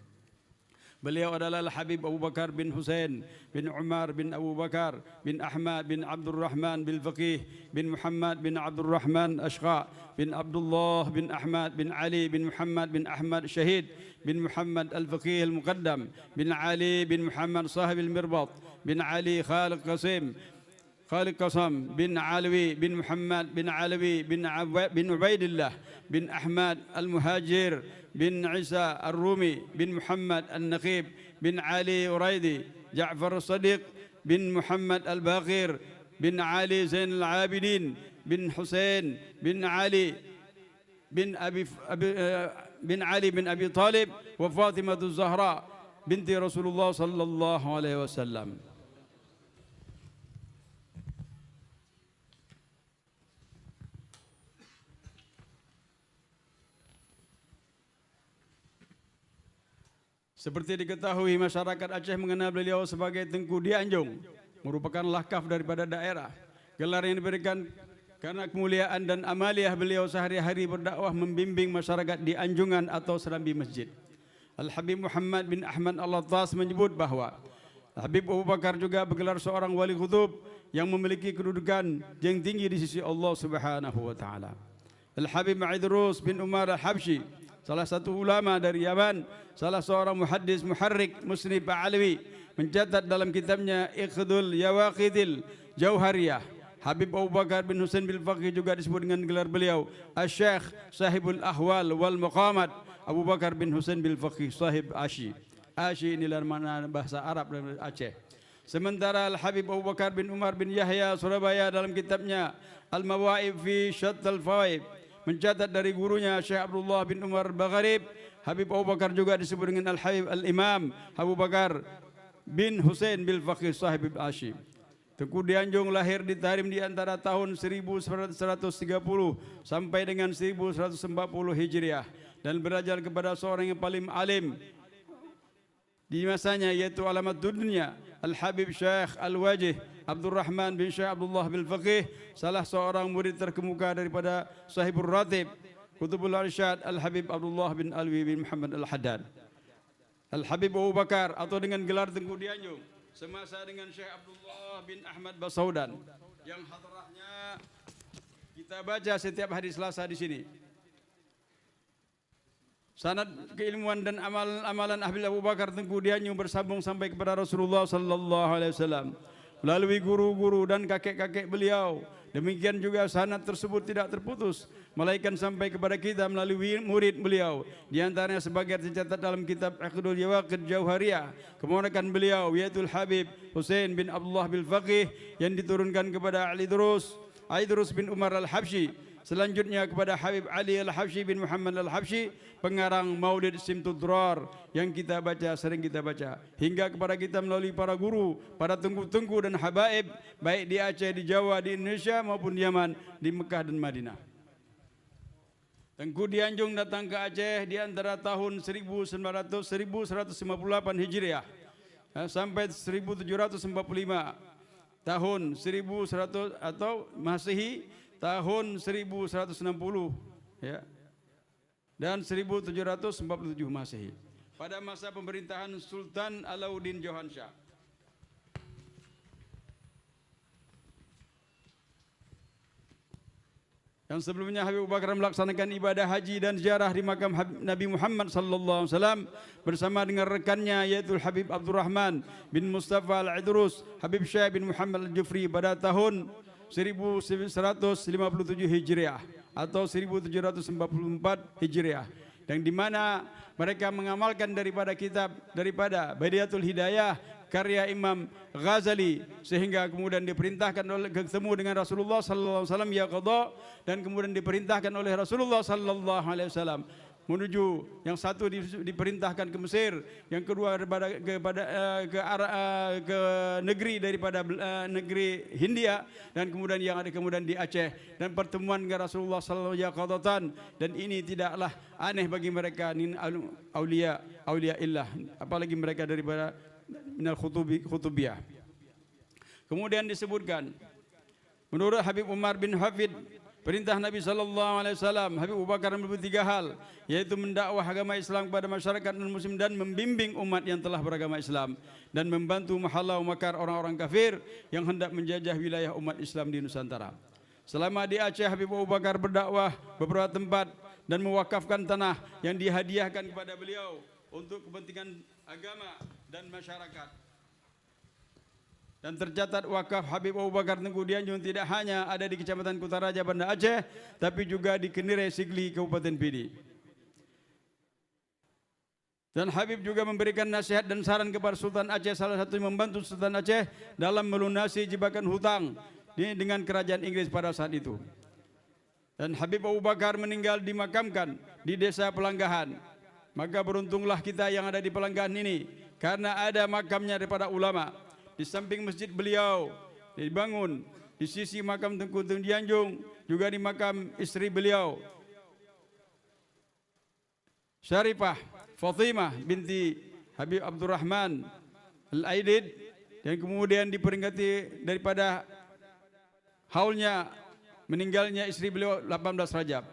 Beliau adalah Al-Habib Abu Bakar bin Husain bin Umar bin Abu Bakar bin Ahmad bin Abdul Rahman bin Faqih bin Muhammad bin Abdul Rahman Ashqa bin Abdullah bin Ahmad bin Ali bin Muhammad bin Ahmad Syahid bin Muhammad Al-Faqih Al-Muqaddam bin Ali bin Muhammad Sahib Al-Mirbat bin Ali Khaliq Qasam bin Alwi bin Muhammad bin Alwi bin Ubaidillah bin Ahmad Al-Muhajir bin Isa Ar-Rumi bin Muhammad Al-Naqib bin Ali Uraidi Ja'far As-Sadiq bin Muhammad Al-Baqir bin Ali Zain Al-Abidin bin Hussein bin Ali bin Ali bin Abi Talib wa Fatimah Zahra binti Rasulullah sallallahu alaihi wasallam. Seperti diketahui masyarakat Aceh mengenal beliau sebagai Tengku Dianjung, merupakan lakaf daripada daerah. Gelar yang diberikan karena kemuliaan dan amaliah beliau sehari-hari berdakwah membimbing masyarakat di anjungan atau serambi masjid. Al-Habib Muhammad bin Ahmad Al-Attas menyebut bahawa Habib Abu Bakar juga bergelar seorang wali kutub yang memiliki kedudukan yang tinggi di sisi Allah Subhanahu wa taala. Al-Habib Idrus bin Umar Al-Habsyi, salah satu ulama dari Yaman, salah seorang muhaddis muharrik musnif Alawi, mencatat dalam kitabnya Iqdul Yawaqidil Jauhariyah, Habib Abu Bakar bin Husain bil Faqih juga disebut dengan gelar beliau Asy-Syaikh Sahibul Ahwal wal Maqamat, Abu Bakar bin Husain bil Faqih Sahib Asy. Asy inilah mana bahasa Arab dari Aceh. Sementara Al-Habib Abu Bakar bin Umar bin Yahya Surabaya dalam kitabnya Al-Mawaib fi Syattal Fawaid mencatat dari gurunya Syekh Abdullah bin Umar Bagharib, Habib Abu Bakar juga disebut dengan Al-Habib Al-Imam Abu Bakar bin Husain bil Faqih Sahib Asy. Tengku Dianjung lahir di Tarim di antara tahun 1130 sampai dengan 1140 Hijriah dan belajar kepada seorang yang paling alim di masanya, yaitu alamat dunia Al-Habib Syekh Al-Wajih Abdul Rahman bin Syekh Abdullah bil Faqih, salah seorang murid terkemuka daripada Sahibur Ratib Kutubul Arsyad Al-Habib Abdullah bin Alwi bin Muhammad Al-Haddad. Al-Habib Abu Bakar atau dengan gelar Tengku Dianjung semasa dengan Syekh Abdullah bin Ahmad Basaudan yang hadrahnya kita baca setiap hari Selasa di sini. Sanad keilmuan dan amalan Habib Abu Bakar Tengku Dianjung bersambung sampai kepada Rasulullah sallallahu alaihi wasallam melalui guru-guru dan kakek-kakek beliau. Demikian juga sanad tersebut tidak terputus, melainkan sampai kepada kita melalui murid beliau. Di antaranya sebagian tercatat dalam kitab Iqdul Yawaqid Jauhariyah, keponakan beliau yaitu Habib Husain bin Abdullah bil Faqih yang diturunkan kepada Idrus bin Umar Al-Habsyi, selanjutnya kepada Habib Ali Al-Habsyi bin Muhammad Al-Habsyi, pengarang Maulid Simtudrar yang kita baca, sering kita baca, hingga kepada kita melalui para guru, para tengku-tengku dan habaib, baik di Aceh, di Jawa, di Indonesia maupun di Yaman, di Mekah dan Madinah. Tengku Dianjung datang ke Aceh di antara tahun 1158 Hijriah sampai 1745, tahun 1100 atau Masehi tahun 1160 ya, dan 1747 Masehi pada masa pemerintahan Sultan Alauddin Johansyah. Yang sebelumnya Habib Abu Bakar melaksanakan ibadah haji dan ziarah di makam Nabi Muhammad sallallahu alaihi wasallam bersama dengan rekannya yaitu Habib Abdurrahman bin Mustafa Al-Idrus, Habib Syekh bin Muhammad Al-Jufri pada tahun 1157 Hijriah atau 1744 Hijriah, yang dimana mereka mengamalkan daripada kitab daripada Badiatul Hidayah karya Imam Ghazali, sehingga kemudian diperintahkan oleh ketemu dengan Rasulullah sallallahu alaihi wasallam ya qadha, dan kemudian diperintahkan oleh Rasulullah sallallahu alaihi wasallam menuju, yang satu diperintahkan ke Mesir, yang kedua ke negeri daripada negeri Hindia, dan kemudian yang ada kemudian di Aceh, dan pertemuan dengan Rasulullah sallallahu alaihi wasallam, dan ini tidaklah aneh bagi mereka nin aulia illah, apalagi mereka daripada minal khutubiyah. Kemudian disebutkan menurut Habib Umar bin Hafid, perintah Nabi sallallahu alaihi wasallam, Habib Abu Bakar menyebut 3 hal, yaitu mendakwah agama Islam kepada masyarakat non-muslim dan membimbing umat yang telah beragama Islam, dan membantu menghalau makar orang-orang kafir yang hendak menjajah wilayah umat Islam di Nusantara. Selama di Aceh, Habib Abu Bakar berdakwah beberapa tempat dan mewakafkan tanah yang dihadiahkan kepada beliau untuk kepentingan agama dan masyarakat. Dan tercatat wakaf Habib Abu Bakar Tengku Dianjung tidak hanya ada di Kecamatan Kutaraja, Banda Aceh, tapi juga di Kenire, Sigli, Kabupaten Pidi. Dan Habib juga memberikan nasihat dan saran kepada Sultan Aceh, salah satu yang membantu Sultan Aceh dalam melunasi jebakan hutang dengan kerajaan Inggris pada saat itu. Dan Habib Abu Bakar meninggal dimakamkan di desa Pelanggahan. Maka beruntunglah kita yang ada di Pelanggahan ini, karena ada makamnya daripada ulama. Di samping masjid beliau dibangun, di sisi makam Tengku Dianjung, juga di makam istri beliau Syarifah Fatimah binti Habib Abdurrahman Al-Aidid, dan kemudian diperingati daripada haulnya meninggalnya istri beliau 18 Rajab.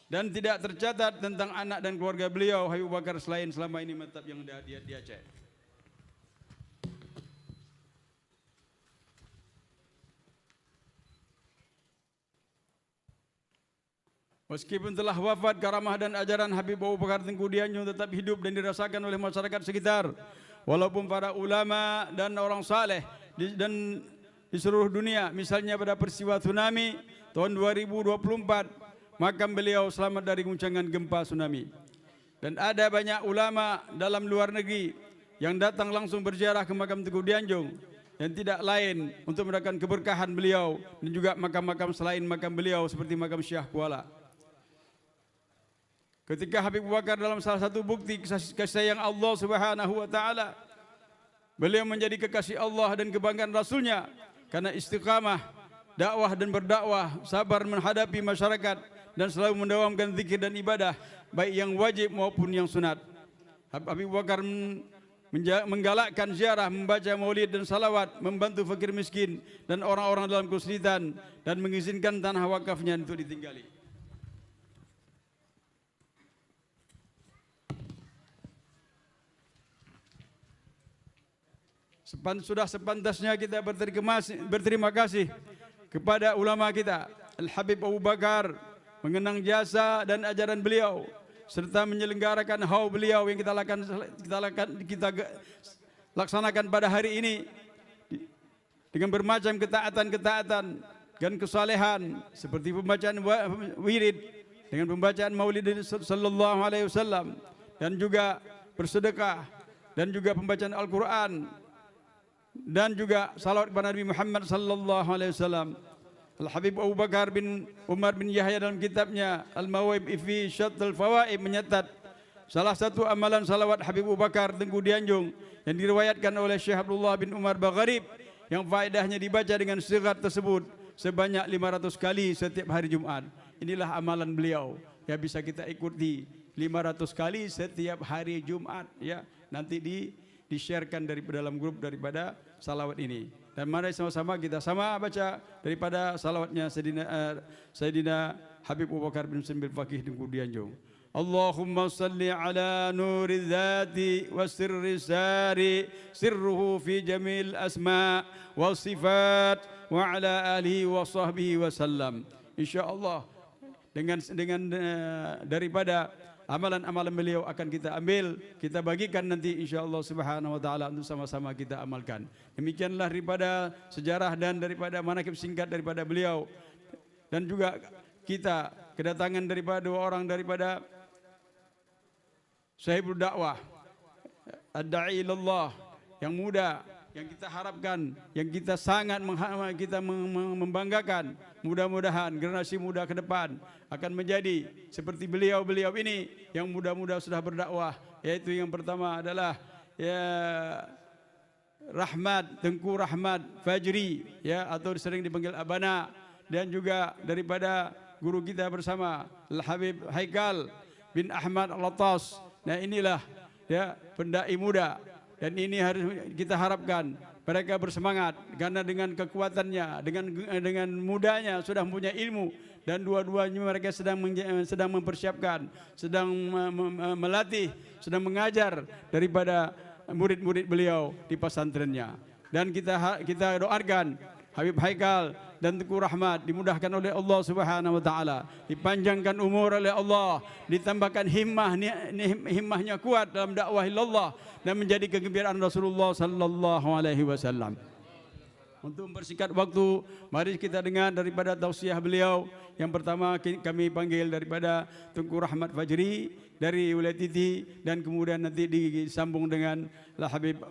Dan tidak tercatat tentang anak dan keluarga beliau Habib Bakar selain selama ini menetap yang di Aceh. Meskipun telah wafat, karamah dan ajaran Habib Abu Bakar Tengku Dianjung tetap hidup dan dirasakan oleh masyarakat sekitar. Walaupun para ulama dan orang saleh dan di seluruh dunia, misalnya pada peristiwa tsunami tahun 2024, makam beliau selamat dari guncangan gempa tsunami. Dan ada banyak ulama dalam luar negeri yang datang langsung berziarah ke makam Tengku Dianjung, dan tidak lain untuk mendapatkan keberkahan beliau dan juga makam-makam selain makam beliau seperti makam Syekh Kuala. Ketika Habib Abu Bakar dalam salah satu bukti kasih sayang Allah Subhanahu wa taala, beliau menjadi kekasih Allah dan kebanggaan Rasulnya karena istiqamah dakwah dan berdakwah, sabar menghadapi masyarakat dan selalu mendawamkan zikir dan ibadah baik yang wajib maupun yang sunat. Habib Abu Bakar menggalakkan ziarah, membaca maulid dan salawat, membantu fakir miskin dan orang-orang dalam kesulitan, dan mengizinkan tanah wakafnya untuk ditinggali. Sudah sepantasnya kita berterima kasih kepada ulama kita Al-Habib Abu Bakar, mengenang jasa dan ajaran beliau serta menyelenggarakan haul beliau yang kita laksanakan pada hari ini dengan bermacam ketaatan dan kesalehan seperti pembacaan wirid, dengan pembacaan Maulid sallallahu alaihi wasallam, dan juga bersedekah, dan juga pembacaan Al-Quran, dan juga salawat kepada Nabi Muhammad sallallahu alaihi wasallam. Al-Habib Abu Bakar bin Umar bin Yahya dalam kitabnya Al-Mawahib fi Syattul Fawaid menyatat salah satu amalan salawat Habib Abu Bakar Tengku Dianjung yang diriwayatkan oleh Syekh Abdullah bin Umar Bagharib, yang faedahnya dibaca dengan sigat tersebut sebanyak 500 kali setiap hari Jumat. Inilah amalan beliau yang bisa kita ikuti 500 kali setiap hari Jumat, ya. Nanti di-sharekan dari dalam grup daripada salawat ini. Dan mari sama-sama kita baca daripada salawatnya Sayyidina Habib Abu Bakar bin Sembil Faqih Tengku Dianjung. Allahumma salli ala nuri dhati wa sirri sari sirruhu fi jamil asma wa sifat wa ala alihi wa sahbihi wa sallam. InsyaAllah dengan daripada amalan-amalan beliau akan kita ambil, kita bagikan nanti insyaAllah subhanahu wa ta'ala untuk sama-sama kita amalkan. Demikianlah daripada sejarah dan daripada manaqib singkat daripada beliau. Dan juga kita kedatangan daripada dua orang daripada sahibul dakwah, ad-da'i ilallah, yang muda, yang kita harapkan, yang kita sangat membanggakan. Mudah-mudahan generasi muda ke depan akan menjadi seperti beliau-beliau ini yang muda-muda sudah berdakwah. Yaitu yang pertama adalah Tengku Rahmat Fajri, ya, atau sering dipanggil Abana, dan juga daripada guru kita bersama Al-Habib Haikal bin Ahmad Al-Attas. Nah, inilah, ya, pendai muda, dan ini harus kita harapkan mereka bersemangat karena dengan kekuatannya, dengan mudanya sudah mempunyai ilmu, dan dua-duanya mereka sedang mempersiapkan, sedang melatih, sedang mengajar daripada murid-murid beliau di pesantrennya. Dan kita doakan Habib Haikal dan Tengku Rahmat dimudahkan oleh Allah Subhanahu wa taala, dipanjangkan umur oleh Allah, ditambahkan himmahnya kuat dalam dakwah ilallah dan menjadi kegembiraan Rasulullah sallallahu alaihi wasallam. Untuk mempersingkat waktu, mari kita dengar daripada tausiah beliau. Yang pertama kami panggil daripada Tengku Rahmat Fajri dari wilayah Titi, dan kemudian nanti disambung dengan Habib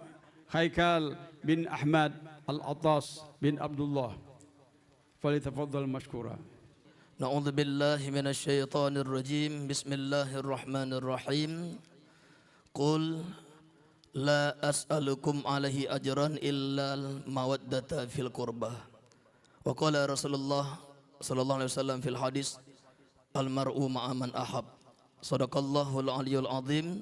Haikal bin Ahmad Al-Attas bin Abdullah. Falyatafaddal mashkura. Na'udzu billahi minasy syaithanir rajim. Bismillahirrahmanirrahim. Qul la as'alukum alaihi ajran illa mawaddata fil qurbah. Wa qala Rasulullah sallallahu alaihi wasallam fil hadis al mar'u ma'a man ahab. Sadaqallahul aliyyul azim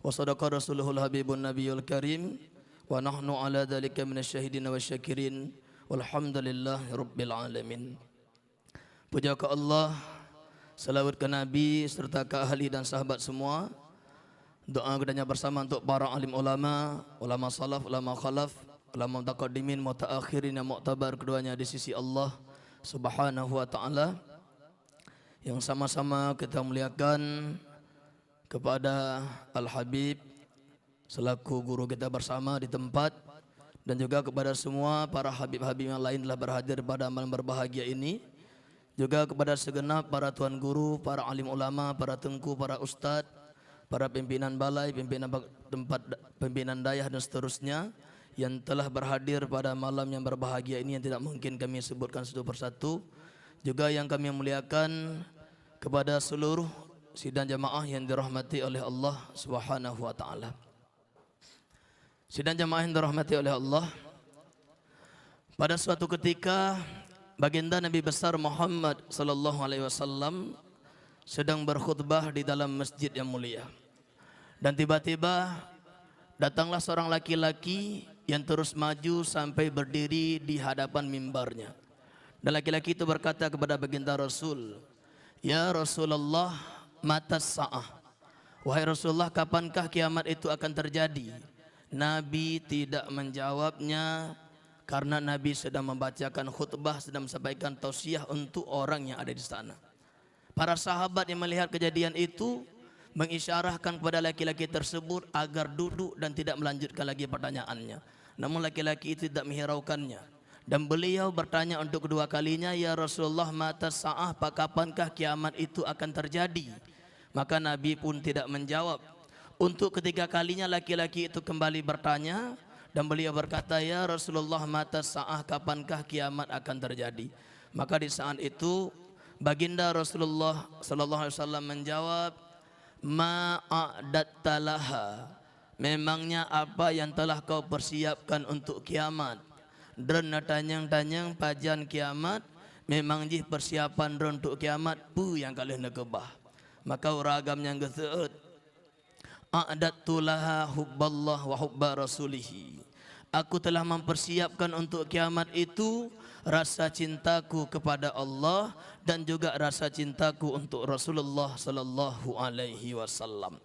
wa sadaqa rasuluhul habibun nabiyul karim wa nahnu ala dzalika minasyahidin wasyakirin walhamdulillahi rabbil alamin. Puja ke Allah, salawat ke Nabi serta ke ahli dan sahabat semua. Doa kedanya bersama untuk para alim ulama, ulama salaf, ulama khalaf, ulama mutaqaddimin, mutaakhirin yang muktabar keduanya di sisi Allah Subhanahu wa taala. Yang sama-sama kita muliakan kepada Al-Habib selaku guru kita bersama di tempat, dan juga kepada semua para habib-habib yang lain telah berhadir pada malam berbahagia ini. Juga kepada segenap para tuan guru, para alim ulama, para tengku, para ustadz, para pimpinan balai, pimpinan tempat, pimpinan dayah dan seterusnya yang telah berhadir pada malam yang berbahagia ini yang tidak mungkin kami sebutkan satu persatu. Juga yang kami muliakan kepada seluruh sidang jamaah yang dirahmati oleh Allah Subhanahu wa taala. Sidang jamaah yang dirahmati oleh Allah, pada suatu ketika baginda Nabi besar Muhammad sallallahu alaihi wasallam sedang berkhutbah di dalam masjid yang mulia. Dan tiba-tiba datanglah seorang laki-laki yang terus maju sampai berdiri di hadapan mimbarnya. Dan laki-laki itu berkata kepada baginda Rasul, "Ya Rasulullah, matas sa'ah." Wahai Rasulullah, kapankah kiamat itu akan terjadi? Nabi tidak menjawabnya karena Nabi sedang membacakan khutbah, sedang menyampaikan tausiah untuk orang yang ada di sana. Para sahabat yang melihat kejadian itu mengisyarahkan kepada laki-laki tersebut agar duduk dan tidak melanjutkan lagi pertanyaannya. Namun laki-laki itu tidak menghiraukannya. Dan beliau bertanya untuk kedua kalinya, "Ya Rasulullah, mata sa'ah, kapankah kiamat itu akan terjadi?" Maka Nabi pun tidak menjawab. Untuk ketiga kalinya laki-laki itu kembali bertanya, dan beliau berkata, "Ya Rasulullah, mata sa'ah, kapankah kiamat akan terjadi?" Maka di saat itu baginda Rasulullah sallallahu alaihi wasallam menjawab, "Ma'adatta laha." Memangnya apa yang telah kau persiapkan untuk kiamat? Dan tanyang-tanyang pajan kiamat, memang jih persiapan untuk kiamat pu yang kalian nekebah. Maka uragam yang geseut, "A'adattu laha hubballah wa hubba rasulihi." Aku telah mempersiapkan untuk kiamat itu rasa cintaku kepada Allah dan juga rasa cintaku untuk Rasulullah sallallahu alaihi wasallam.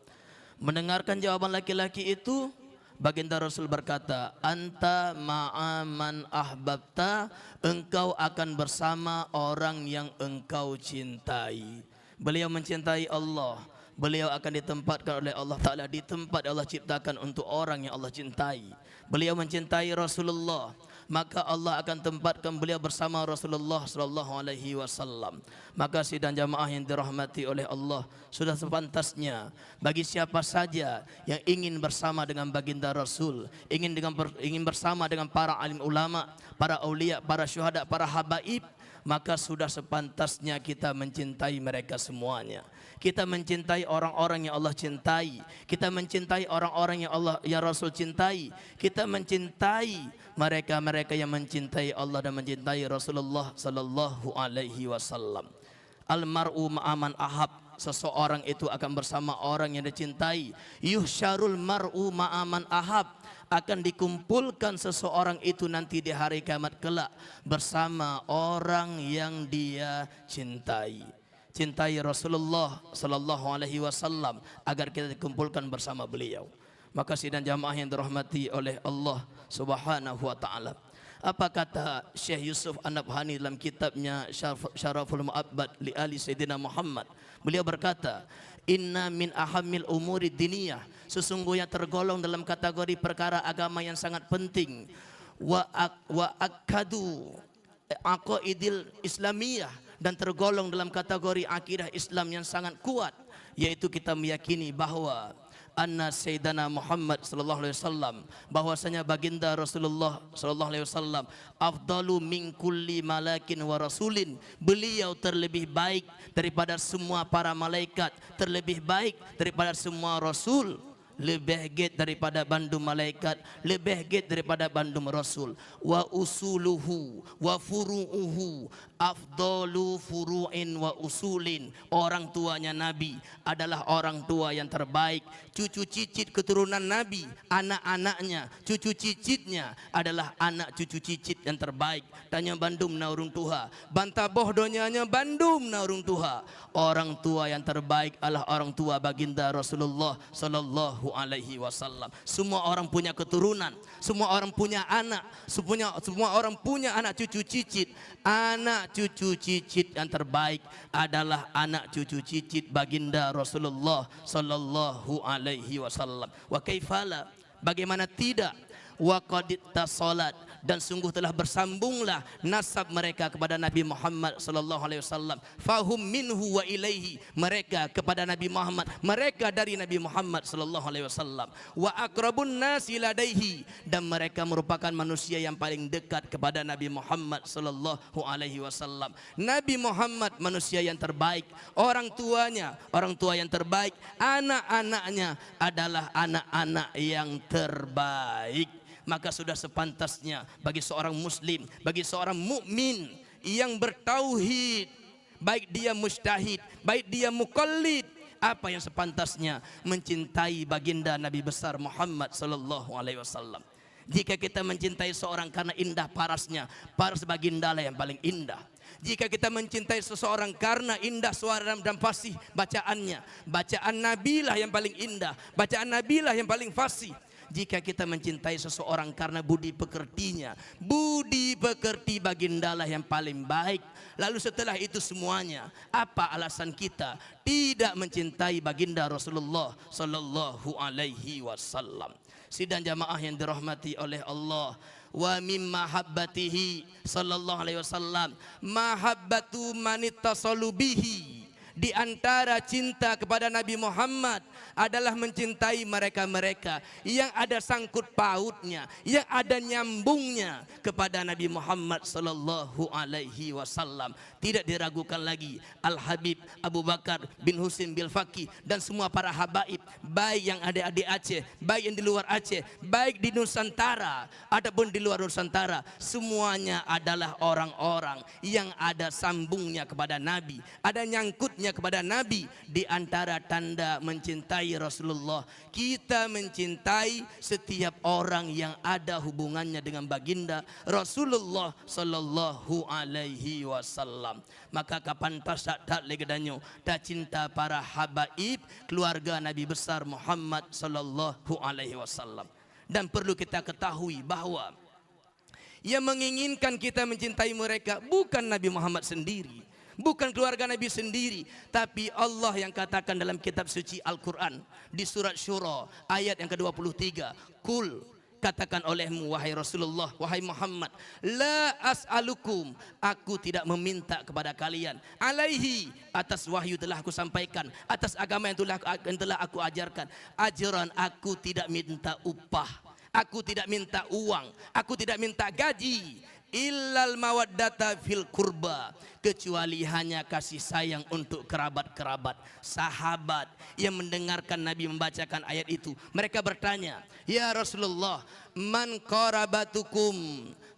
Mendengarkan jawaban laki-laki itu, baginda Rasul berkata, "Anta ma'aman ahbabta." Engkau akan bersama orang yang engkau cintai. Beliau mencintai Allah. Beliau akan ditempatkan oleh Allah Ta'ala di tempat Allah ciptakan untuk orang yang Allah cintai. Beliau mencintai Rasulullah, maka Allah akan tempatkan beliau bersama Rasulullah sallallahu alaihi wasallam. Maka sidang jamaah yang dirahmati oleh Allah, sudah sepantasnya bagi siapa saja yang ingin bersama dengan baginda Rasul, ingin bersama dengan para alim ulama, para aulia, para syuhada, para habaib, maka sudah sepantasnya kita mencintai mereka semuanya. Kita mencintai orang-orang yang Allah cintai. Kita mencintai orang-orang yang Allah, yang Rasul cintai. Kita mencintai mereka-mereka yang mencintai Allah dan mencintai Rasulullah sallallahu alaihi wasallam. Al-mar'u ma'aman ahab. Seseorang itu akan bersama orang yang dicintai. Yuhsyarul mar'u ma'aman ahab. Akan dikumpulkan seseorang itu nanti di hari kiamat kelak bersama orang yang dia cintai. Cintai Rasulullah sallallahu alaihi wasallam agar kita dikumpulkan bersama beliau. Maka sidang jamaah yang dirahmati oleh Allah Subhanahu wa taala, apa kata Syekh Yusuf An-Nabhani dalam kitabnya Syaraful Mu'abbad li Ali Sayyidina Muhammad? Beliau berkata, "Inna min ahammil umuri diniyah." Sesungguhnya tergolong dalam kategori perkara agama yang sangat penting. Wa akadu aqaidil islamiyah, dan tergolong dalam kategori akidah Islam yang sangat kuat, yaitu kita meyakini bahwa anna sayyidana Muhammad sallallahu alaihi wasallam, bahwasanya baginda Rasulullah sallallahu alaihi wasallam afdalu min kulli malakin wa rasulin, beliau terlebih baik daripada semua para malaikat, terlebih baik daripada semua rasul, lebih gede daripada bandum malaikat, lebih gede daripada bandum rasul. Wa usuluhu wa furu'uhu afdalu furu'in wa usulin. Orang tuanya Nabi adalah orang tua yang terbaik. Cucu cicit keturunan Nabi, anak-anaknya, cucu cicitnya adalah anak cucu cicit yang terbaik. Tanya bandum na urung tuha, bantah boh donyanya bandum na urung tuha. Orang tua yang terbaik adalah orang tua baginda Rasulullah sallallahu alaihi wasallam. Semua orang punya keturunan, semua orang punya anak, semua orang punya anak cucu cicit. Anak cucu cicit yang terbaik adalah anak cucu cicit baginda Rasulullah sallallahu alaihi wasallam. Wa kaifala, bagaimana tidak, wa qad tasalat, dan sungguh telah bersambunglah nasab mereka kepada Nabi Muhammad sallallahu alaihi wasallam. Fahum minhu wa ilaihi, mereka kepada Nabi Muhammad, mereka dari Nabi Muhammad sallallahu alaihi wasallam. Wa aqrabun nasi ladaihi, dan mereka merupakan manusia yang paling dekat kepada Nabi Muhammad sallallahu alaihi wasallam. Nabi Muhammad manusia yang terbaik, orang tuanya orang tua yang terbaik, anak-anaknya adalah anak-anak yang terbaik. Maka sudah sepantasnya bagi seorang muslim, bagi seorang mukmin yang bertauhid, baik dia mujtahid, baik dia muqallid, apa yang sepantasnya mencintai baginda Nabi besar Muhammad sallallahu alaihi wasallam. Jika kita mencintai seorang karena indah parasnya, paras baginda lah yang paling indah. Jika kita mencintai seseorang karena indah suara dan fasih bacaannya, bacaan Nabi lah yang paling indah, bacaan Nabi lah yang paling fasih. Jika kita mencintai seseorang karena budi pekertinya, budi pekerti bagindalah yang paling baik. Lalu setelah itu semuanya, apa alasan kita tidak mencintai baginda Rasulullah sallallahu alaihi wasallam? Sidang jamaah yang dirahmati oleh Allah, wa min mahabbatihi sallallahu alaihi wasallam mahabbatu manittasalu bihi. Di antara cinta kepada Nabi Muhammad adalah mencintai mereka-mereka yang ada sangkut pautnya, yang ada nyambungnya kepada Nabi Muhammad sallallahu alaihi wasallam. Tidak diragukan lagi, Al-Habib Abu Bakar bin Husin bil Faqih dan semua para habaib, baik yang ada di Aceh, baik yang di luar Aceh, baik di Nusantara ataupun di luar Nusantara, semuanya adalah orang-orang yang ada sambungnya kepada Nabi, ada nyangkutnya kepada Nabi. Di antara tanda mencintai Rasulullah, kita mencintai setiap orang yang ada hubungannya dengan baginda Rasulullah sallallahu alaihi wasallam. Maka kapan tak lagi danyo tak cinta para habaib keluarga Nabi besar Muhammad sallallahu alaihi wasallam. Dan perlu kita ketahui bahwa yang menginginkan kita mencintai mereka bukan Nabi Muhammad sendiri, bukan keluarga Nabi sendiri, tapi Allah yang katakan dalam kitab suci Al-Quran di surat Syura ayat yang ke-23, Kul, katakan olehmu wahai Rasulullah, wahai Muhammad, la as'alukum, aku tidak meminta kepada kalian, alaihi, atas wahyu telah aku sampaikan, atas agama yang telah aku ajarkan, ajran, aku tidak minta upah, aku tidak minta uang, aku tidak minta gaji, illal mawaddata fil kurba, kecuali hanya kasih sayang untuk kerabat-kerabat, sahabat yang mendengarkan Nabi membacakan ayat itu. Mereka bertanya, ya Rasulullah, man qarabatukum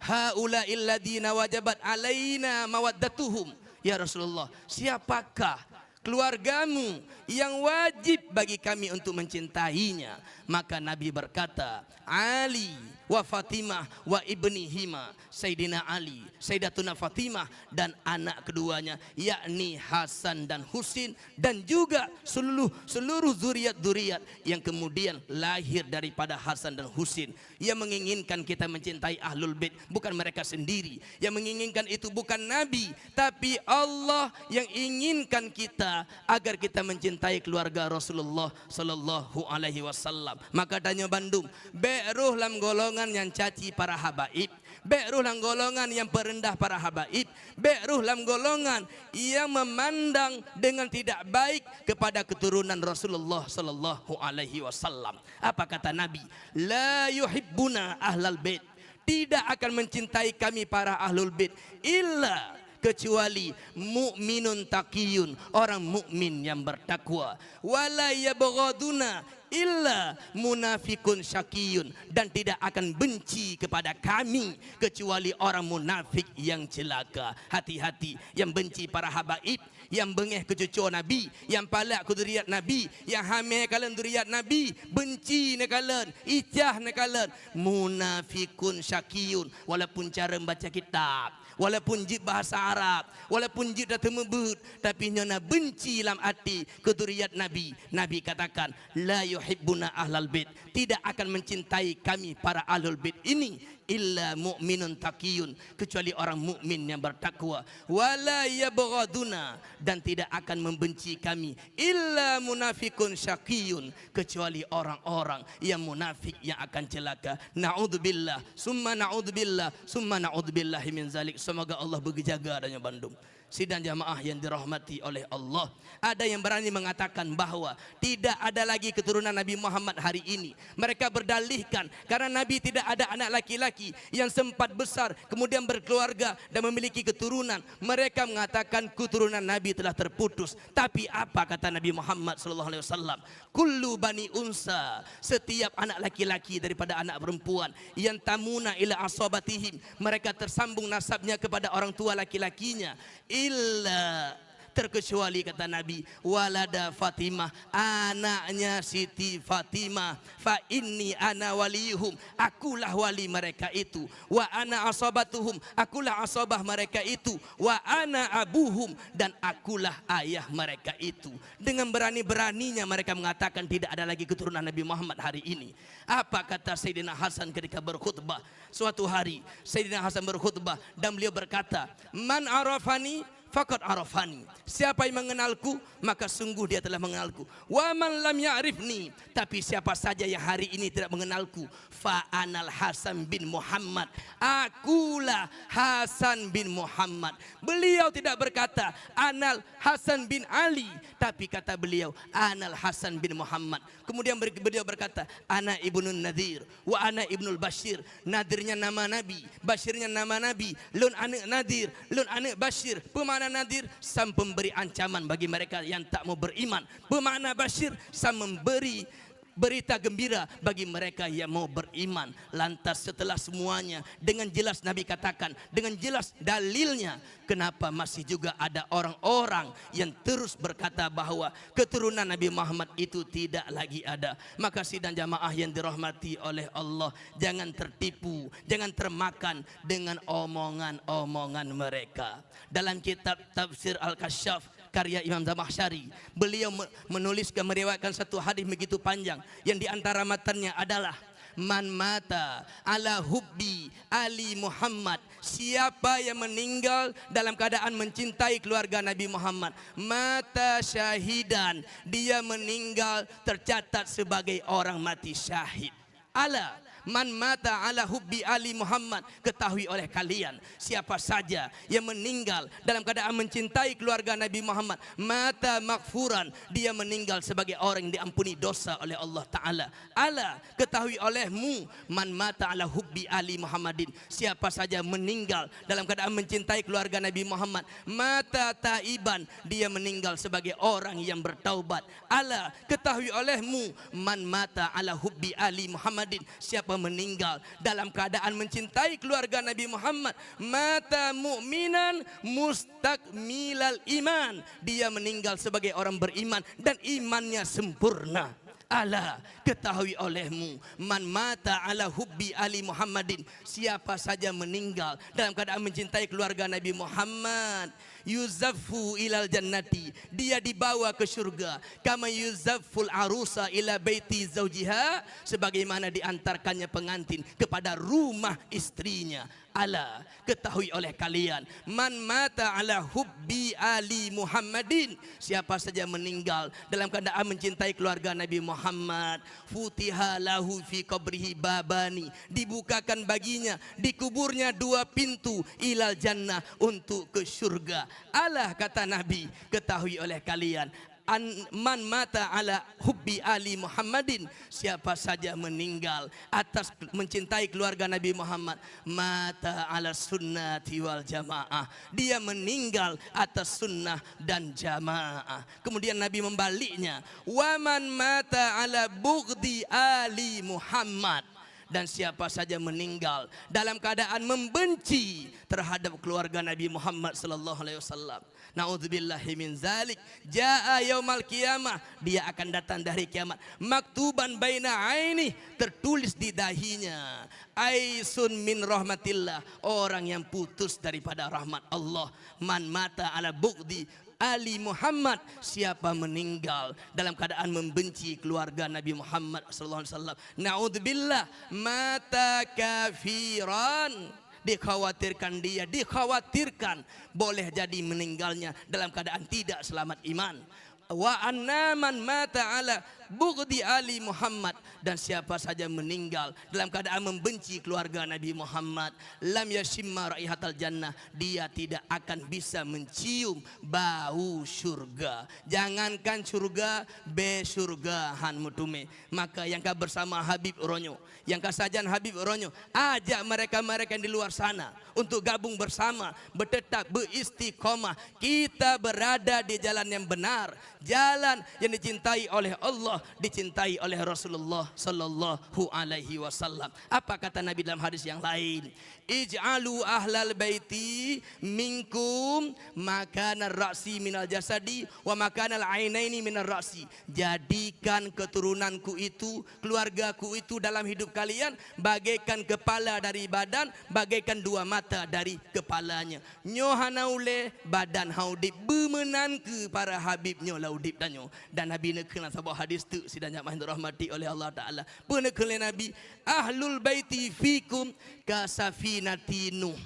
haula'il ladina wajabat alaina mawaddatuhum. Ya Rasulullah, siapakah keluargamu yang wajib bagi kami untuk mencintainya? Maka Nabi berkata, Ali wa Fatimah wa ibnihima, Sayyidina Ali, Sayyidatuna Fatimah dan anak keduanya, yakni Hasan dan Husin, dan juga seluruh zuriat-zuriat yang kemudian lahir daripada Hasan dan Husin. Yang menginginkan kita mencintai Ahlul Bait bukan mereka sendiri, yang menginginkan itu bukan Nabi, tapi Allah yang inginkan kita kita agar kita mencintai keluarga Rasulullah sallallahu alaihi wasallam. Maka tanya Bandung, beruh lam golongan yang caci para habaib, beruh lam golongan yang perendah para habaib, beruh lam golongan yang memandang dengan tidak baik kepada keturunan Rasulullah sallallahu alaihi wasallam. Apa kata Nabi? La yuhibbuna ahlal bait. Tidak akan mencintai kami para ahlul bait illa kecuali mukminun taqiyun, orang mukmin yang bertakwa. Wala yabghaduna illa munafikun syakiyun, dan tidak akan benci kepada kami kecuali orang munafik yang celaka. Hati-hati yang benci para habaib, yang bengeh kecucu Nabi, yang palak ke duriat Nabi, yang hamil kalian duriat Nabi, benci ne kalian, icah ne kalian, munafikun syakiyun. Walaupun cara membaca kitab, walaupun jid bahasa Arab, walaupun jid dah temebut, tapi nyona benci dalam hati ke duriat Nabi. Nabi katakan, la yuhibbuna ahlal bait, tidak akan mencintai kami para ahlul bait ini illa mu'minun taqiyun, kecuali orang mukmin yang bertakwa. Wala yabghaduna, dan tidak akan membenci kami illa munafikun syaqiyun, kecuali orang-orang yang munafik yang akan celaka. Na'udzubillah summa na'udzubillah summa na'udzubillahi min zalik. Semoga Allah berjaga adanya Bandung. Sidang jamaah yang dirahmati oleh Allah, ada yang berani mengatakan bahawa tidak ada lagi keturunan Nabi Muhammad hari ini. Mereka berdalihkan karena Nabi tidak ada anak laki-laki yang sempat besar kemudian berkeluarga dan memiliki keturunan. Mereka mengatakan keturunan Nabi telah terputus. Tapi apa kata Nabi Muhammad SAW? Kullu bani unsa, setiap anak laki-laki daripada anak perempuan yang tamuna ila asabatihim, mereka tersambung nasabnya kepada orang tua laki-lakinya, illa, terkecuali kata Nabi, walada Fatimah, anaknya Siti Fatimah, fa inni ana waliyuhum, akulah wali mereka itu, wa ana asabatuhum, akulah asabah mereka itu, wa ana abuhum, dan akulah ayah mereka itu. Dengan berani-beraninya mereka mengatakan tidak ada lagi keturunan Nabi Muhammad hari ini. Apa kata Sayyidina Hasan ketika berkhutbah? Suatu hari Sayyidina Hasan berkhutbah dan beliau berkata, man arafani faqad arafani, siapa yang mengenalku maka sungguh dia telah mengenalku. Wa man lam ya'rifni, tapi siapa saja yang hari ini tidak mengenalku, fa anal Hasan bin Muhammad, akulah Hasan bin Muhammad. Beliau tidak berkata anal Hasan bin Ali, tapi kata beliau anal Hasan bin Muhammad. Kemudian beliau berkata, ana ibnun Nadir wa ana ibnul Bashir. Nadirnya nama Nabi, Bashirnya nama Nabi. Lun anak Nadir, lun anak Bashir. Pemakna Nadir, sang pemberi ancaman bagi mereka yang tak mau beriman. Pemakna Bashir, sang memberi berita gembira bagi mereka yang mau beriman. Lantas setelah semuanya dengan jelas Nabi katakan, dengan jelas dalilnya, kenapa masih juga ada orang-orang yang terus berkata bahawa keturunan Nabi Muhammad itu tidak lagi ada? Maka sidang jamaah yang dirahmati oleh Allah, jangan tertipu, jangan termakan dengan omongan-omongan mereka. Dalam kitab Tafsir Al-Kasyaf karya Imam Zamakhsyari, beliau menuliskan, meriwayatkan satu hadis begitu panjang yang diantara matanya adalah man mata ala hubbi Ali Muhammad, siapa yang meninggal dalam keadaan mencintai keluarga Nabi Muhammad, mata syahidan, dia meninggal tercatat sebagai orang mati syahid. Ala man mata ala hubbi Ali Muhammad, ketahui oleh kalian, siapa saja yang meninggal dalam keadaan mencintai keluarga Nabi Muhammad, mata makfuran, dia meninggal sebagai orang yang diampuni dosa oleh Allah Ta'ala. Ala, ketahui olehmu, man mata ala hubbi Ali Muhammadin, siapa saja meninggal dalam keadaan mencintai keluarga Nabi Muhammad, mata taiban, dia meninggal sebagai orang yang bertaubat. Ala, ketahui olehmu, man mata ala hubbi Ali Muhammadin, siapa meninggal dalam keadaan mencintai keluarga Nabi Muhammad, mata mu'minan mustakmilal iman, dia meninggal sebagai orang beriman dan imannya sempurna. Ala, ketahui olehmu, man mata ala hubbi Ali Muhammadin, siapa saja meninggal dalam keadaan mencintai keluarga Nabi Muhammad, yuzaffu ilal jannati, dia dibawa ke surga, kama yuzafful arusa ila baiti zaujiha, sebagaimana diantarkannya pengantin kepada rumah istrinya. Ala, ketahui oleh kalian, man mata ala hubbi ali Muhammadin, siapa saja meninggal dalam keadaan mencintai keluarga Nabi Muhammad, futiha lahu fi qabrihi babani, dibukakan baginya di kuburnya 2 pintu ilal jannah, untuk ke surga. Ala, kata Nabi, ketahui oleh kalian, man mata ala hubbi ali Muhammadin, siapa saja meninggal atas mencintai keluarga Nabi Muhammad, mata ala sunnati wal jamaah, dia meninggal atas sunnah dan jamaah. Kemudian Nabi membaliknya, waman mata ala bughdi ali Muhammad, dan siapa saja meninggal dalam keadaan membenci terhadap keluarga Nabi Muhammad sallallahu alaihi wasallam, naudzubillahi min zalik, jaa yaumal qiyamah, dia akan datang dari kiamat, maktuban baina aini, tertulis di dahinya, aisun min rahmatillah, orang yang putus daripada rahmat Allah. Man mata ala bughdi Ali Muhammad, siapa meninggal dalam keadaan membenci keluarga Nabi Muhammad sallallahu alaihi wasallam, naudzubillah, mata kafiran, dikhawatirkan boleh jadi meninggalnya dalam keadaan tidak selamat iman. Wa anna man mata ala bughdi ali Muhammad, dan siapa saja meninggal dalam keadaan membenci keluarga Nabi Muhammad, lam yashimma raihatal jannah, dia tidak akan bisa mencium bau surga. Jangankan surga, be surgahan mutume. Maka yang kau bersama Habib Ronyo, yang kau sajan Habib Ronyo, ajak mereka-mereka yang di luar sana untuk gabung bersama, bertetap, beristiqomah. Kita berada di jalan yang benar, jalan yang dicintai oleh Allah, dicintai oleh Rasulullah sallallahu alaihi wasallam. Apa kata Nabi dalam hadis yang lain? Ij'alu ahlal baiti minkum makanar ra'si minal jasadi wa makanal ainaini minar ra'si. Jadikan keturunanku itu, keluargaku itu dalam hidup kalian bagaikan kepala dari badan, bagaikan 2 mata dari kepalanya. Nyohanaule badan haudib bemenan ke para habibnya laudib danyo. Dan Nabi nekena sebuah hadis tu sidanya mahin rahmati oleh Allah Taala. Penekele Nabi, ahlul baiti fikum kasafinati Nuh.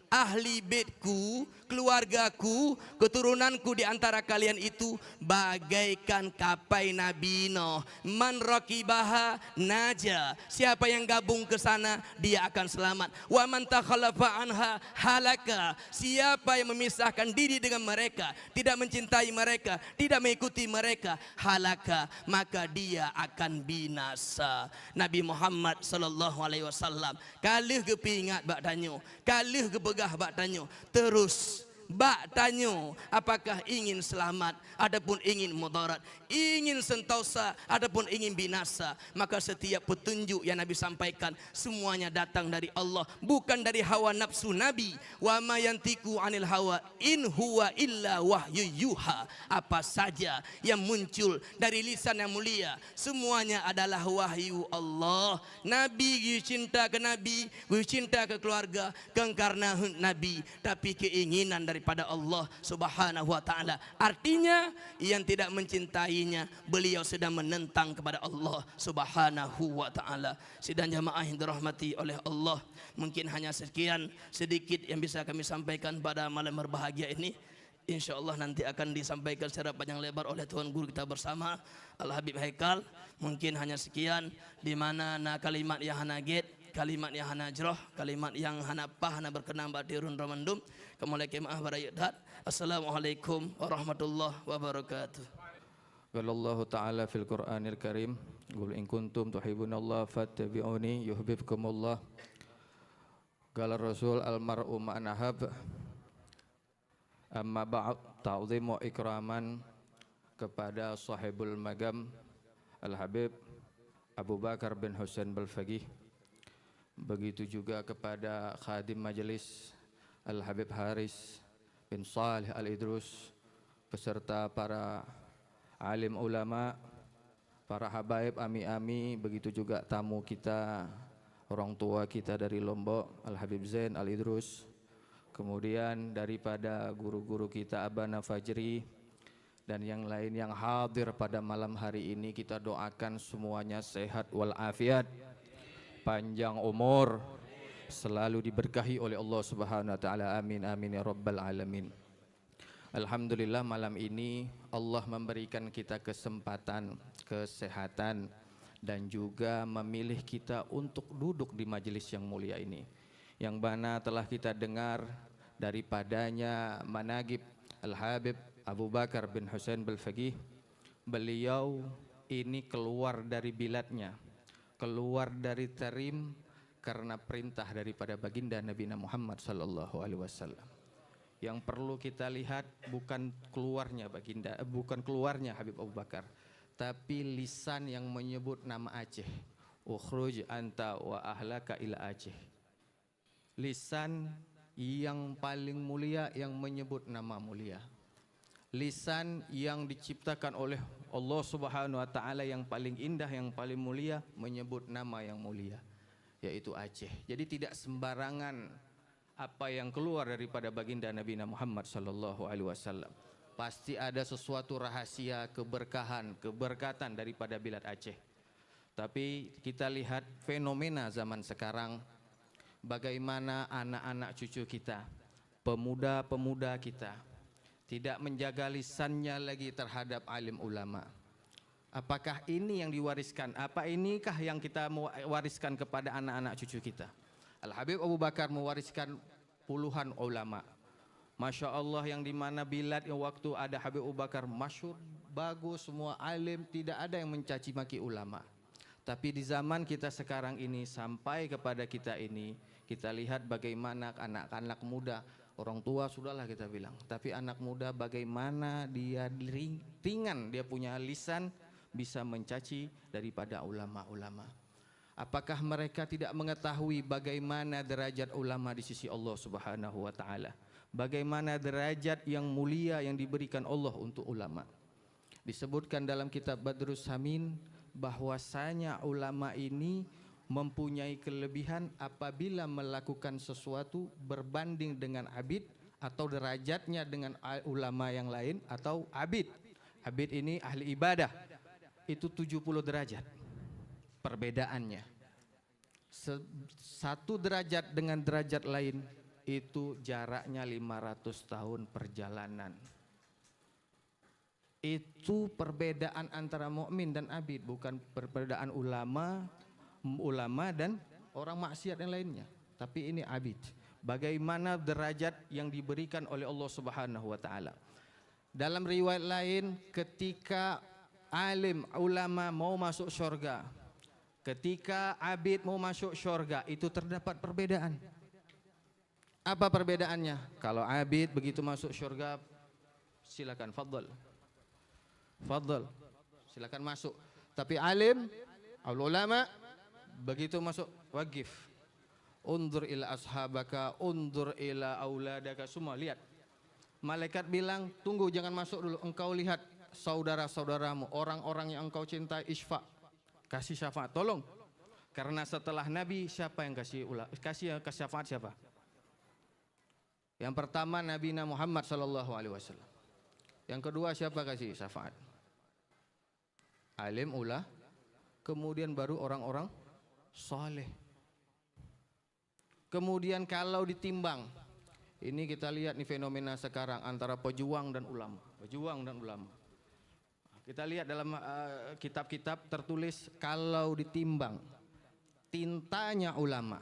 Ahli baitku, keluargaku, keturunanku di antara kalian itu bagaikan kapai Nabi Nuh. Man raqibaha naja, siapa yang gabung ke sana dia akan selamat. Wa man takhalafa anha halaka, siapa yang memisahkan diri dengan mereka, tidak mencintai mereka, tidak mengikuti mereka, halaka, maka dia akan binasa. Nabi Muhammad sallallahu alaihi wasallam kalih kepingat bak tanyo, kalih kepegah bak tanyo, terus bak tanyo, apakah ingin selamat adapun ingin mudarat, ingin sentosa adapun ingin binasa. Maka setiap petunjuk yang Nabi sampaikan semuanya datang dari Allah, bukan dari hawa nafsu Nabi. Wa ma yantiqu anil hawa in huwa illa wahyu yuha. Apa saja yang muncul dari lisan yang mulia semuanya adalah wahyu Allah. Nabi cinta ke Nabi, cinta ke keluarga, karena Nabi, tapi keinginan daripada Allah Subhanahu wa taala. Artinya yang tidak mencintainya, beliau sedang menentang kepada Allah Subhanahu wa taala. Sidang jamaah yang dirahmati oleh Allah, mungkin hanya sekian sedikit yang bisa kami sampaikan pada malam berbahagia ini. InsyaAllah nanti akan disampaikan secara panjang lebar oleh Tuan Guru kita bersama Al-Habib Haikal. Mungkin hanya sekian, di mana kalimat yang hana get, kalimat yang hana jroh, kalimat yang hana pah, hana berkenan batirun ramandum. Kemulai kemah barayat. Assalamualaikum warahmatullahi wabarakatuh. Qala Allah Ta'ala fil Qur'anil Karim, qul in kuntum tuhibbunallah fattabi'uni yuhibbukumullah. Qala Rasul al-mar'u ma'nahab. Amma ba'd, ta'zimu ikraman kepada sahibul magam Al-Habib Abu Bakar bin Husain Balfaqih. Begitu juga kepada khadim majelis Al-Habib Haris bin Salih Al-Idrus, beserta para alim ulama, para habaib ami-ami, begitu juga tamu kita, orang tua kita dari Lombok, Al-Habib Zain Al-Idrus, kemudian daripada guru-guru kita Abana Fajri, dan yang lain yang hadir pada malam hari ini. Kita doakan semuanya sehat walafiat, panjang umur, selalu diberkahi oleh Allah Subhanahu wa taala. Amin amin ya rabbal alamin. Alhamdulillah malam ini Allah memberikan kita kesempatan, kesehatan dan juga memilih kita untuk duduk di majelis yang mulia ini, yang mana telah kita dengar daripadanya managib Al-Habib Abu Bakar bin Hussein Balfaqih. Beliau ini keluar dari bilatnya, keluar dari Tarim karena perintah daripada baginda Nabi Muhammad sallallahu alaihi wasallam. Yang perlu kita lihat bukan keluarnya baginda, bukan keluarnya Habib Abu Bakar, tapi lisan yang menyebut nama Aceh. Ukhruj anta wa ahlaka ila Aceh. Lisan yang paling mulia yang menyebut nama mulia. Lisan yang diciptakan oleh Allah Subhanahu wa taala yang paling indah, yang paling mulia, menyebut nama yang mulia, yaitu Aceh. Jadi tidak sembarangan apa yang keluar daripada baginda Nabi Muhammad sallallahu alaihi wasallam. Pasti ada sesuatu rahasia, keberkahan, keberkatan daripada bilat Aceh. Tapi kita lihat fenomena zaman sekarang, bagaimana anak-anak cucu kita, pemuda-pemuda kita tidak menjaga lisannya lagi terhadap alim ulama. Apakah ini yang diwariskan? Apa inikah yang kita wariskan kepada anak-anak cucu kita? Al-Habib Abu Bakar mewariskan puluhan ulama. Masya Allah, yang dimana bilat yang waktu ada Habib Abu Bakar masyhur, bagus, semua alim, tidak ada yang mencaci maki ulama. Tapi di zaman kita sekarang ini, sampai kepada kita ini, kita lihat bagaimana anak-anak muda, orang tua sudahlah kita bilang, tapi anak muda bagaimana dia ringan, dia punya lisan bisa mencaci daripada ulama-ulama. Apakah mereka tidak mengetahui bagaimana derajat ulama di sisi Allah Subhanahu wa taala? Bagaimana derajat yang mulia yang diberikan Allah untuk ulama? Disebutkan dalam kitab Badrus Samin bahwasanya ulama ini mempunyai kelebihan apabila melakukan sesuatu berbanding dengan abid atau derajatnya dengan ulama yang lain atau abid. Abid ini ahli ibadah. Itu 70 derajat perbedaannya. Satu derajat dengan derajat lain itu jaraknya 500 tahun perjalanan. Itu perbedaan antara mukmin dan abid, bukan perbedaan ulama dan orang maksiat yang lainnya. Tapi ini abid. Bagaimana derajat yang diberikan oleh Allah Subhanahu wa taala. Dalam riwayat lain, ketika alim ulama mau masuk syurga, ketika abid mau masuk syurga, itu terdapat perbedaan. Apa perbedaannya? Kalau abid begitu masuk syurga, silakan fadhal. Fadhal. Silakan masuk. Tapi alim, ulama begitu masuk waqif. Undur ila ashabaka, undur ila auladaka, semua lihat. Malaikat bilang, tunggu, jangan masuk dulu. Engkau lihat saudara-saudaramu, orang-orang yang engkau cintai, isfa, kasih syafaat, tolong. Karena setelah Nabi siapa yang kasih syafaat siapa? Yang pertama Nabi Muhammad sallallahu alaihi wasallam. Yang kedua siapa kasih syafaat? Alim ulah. Kemudian baru orang-orang saleh. Kemudian kalau ditimbang, ini kita lihat nih fenomena sekarang antara pejuang dan ulama. Pejuang dan ulama. Kita lihat dalam kitab-kitab tertulis kalau ditimbang tintanya ulama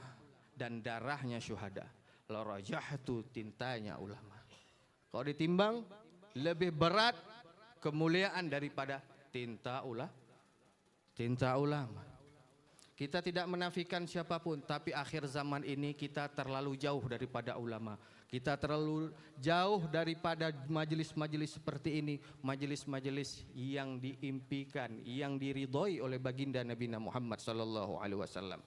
dan darahnya syuhada, la rajahtu tintanya ulama. Kalau ditimbang lebih berat kemuliaan daripada tinta ulama. Kita tidak menafikan siapapun, tapi akhir zaman ini kita terlalu jauh daripada ulama. Kita terlalu jauh daripada majelis-majelis seperti ini, majelis-majelis yang diimpikan, yang diridhoi oleh baginda Nabi Muhammad sallallahu alaihi wasallam.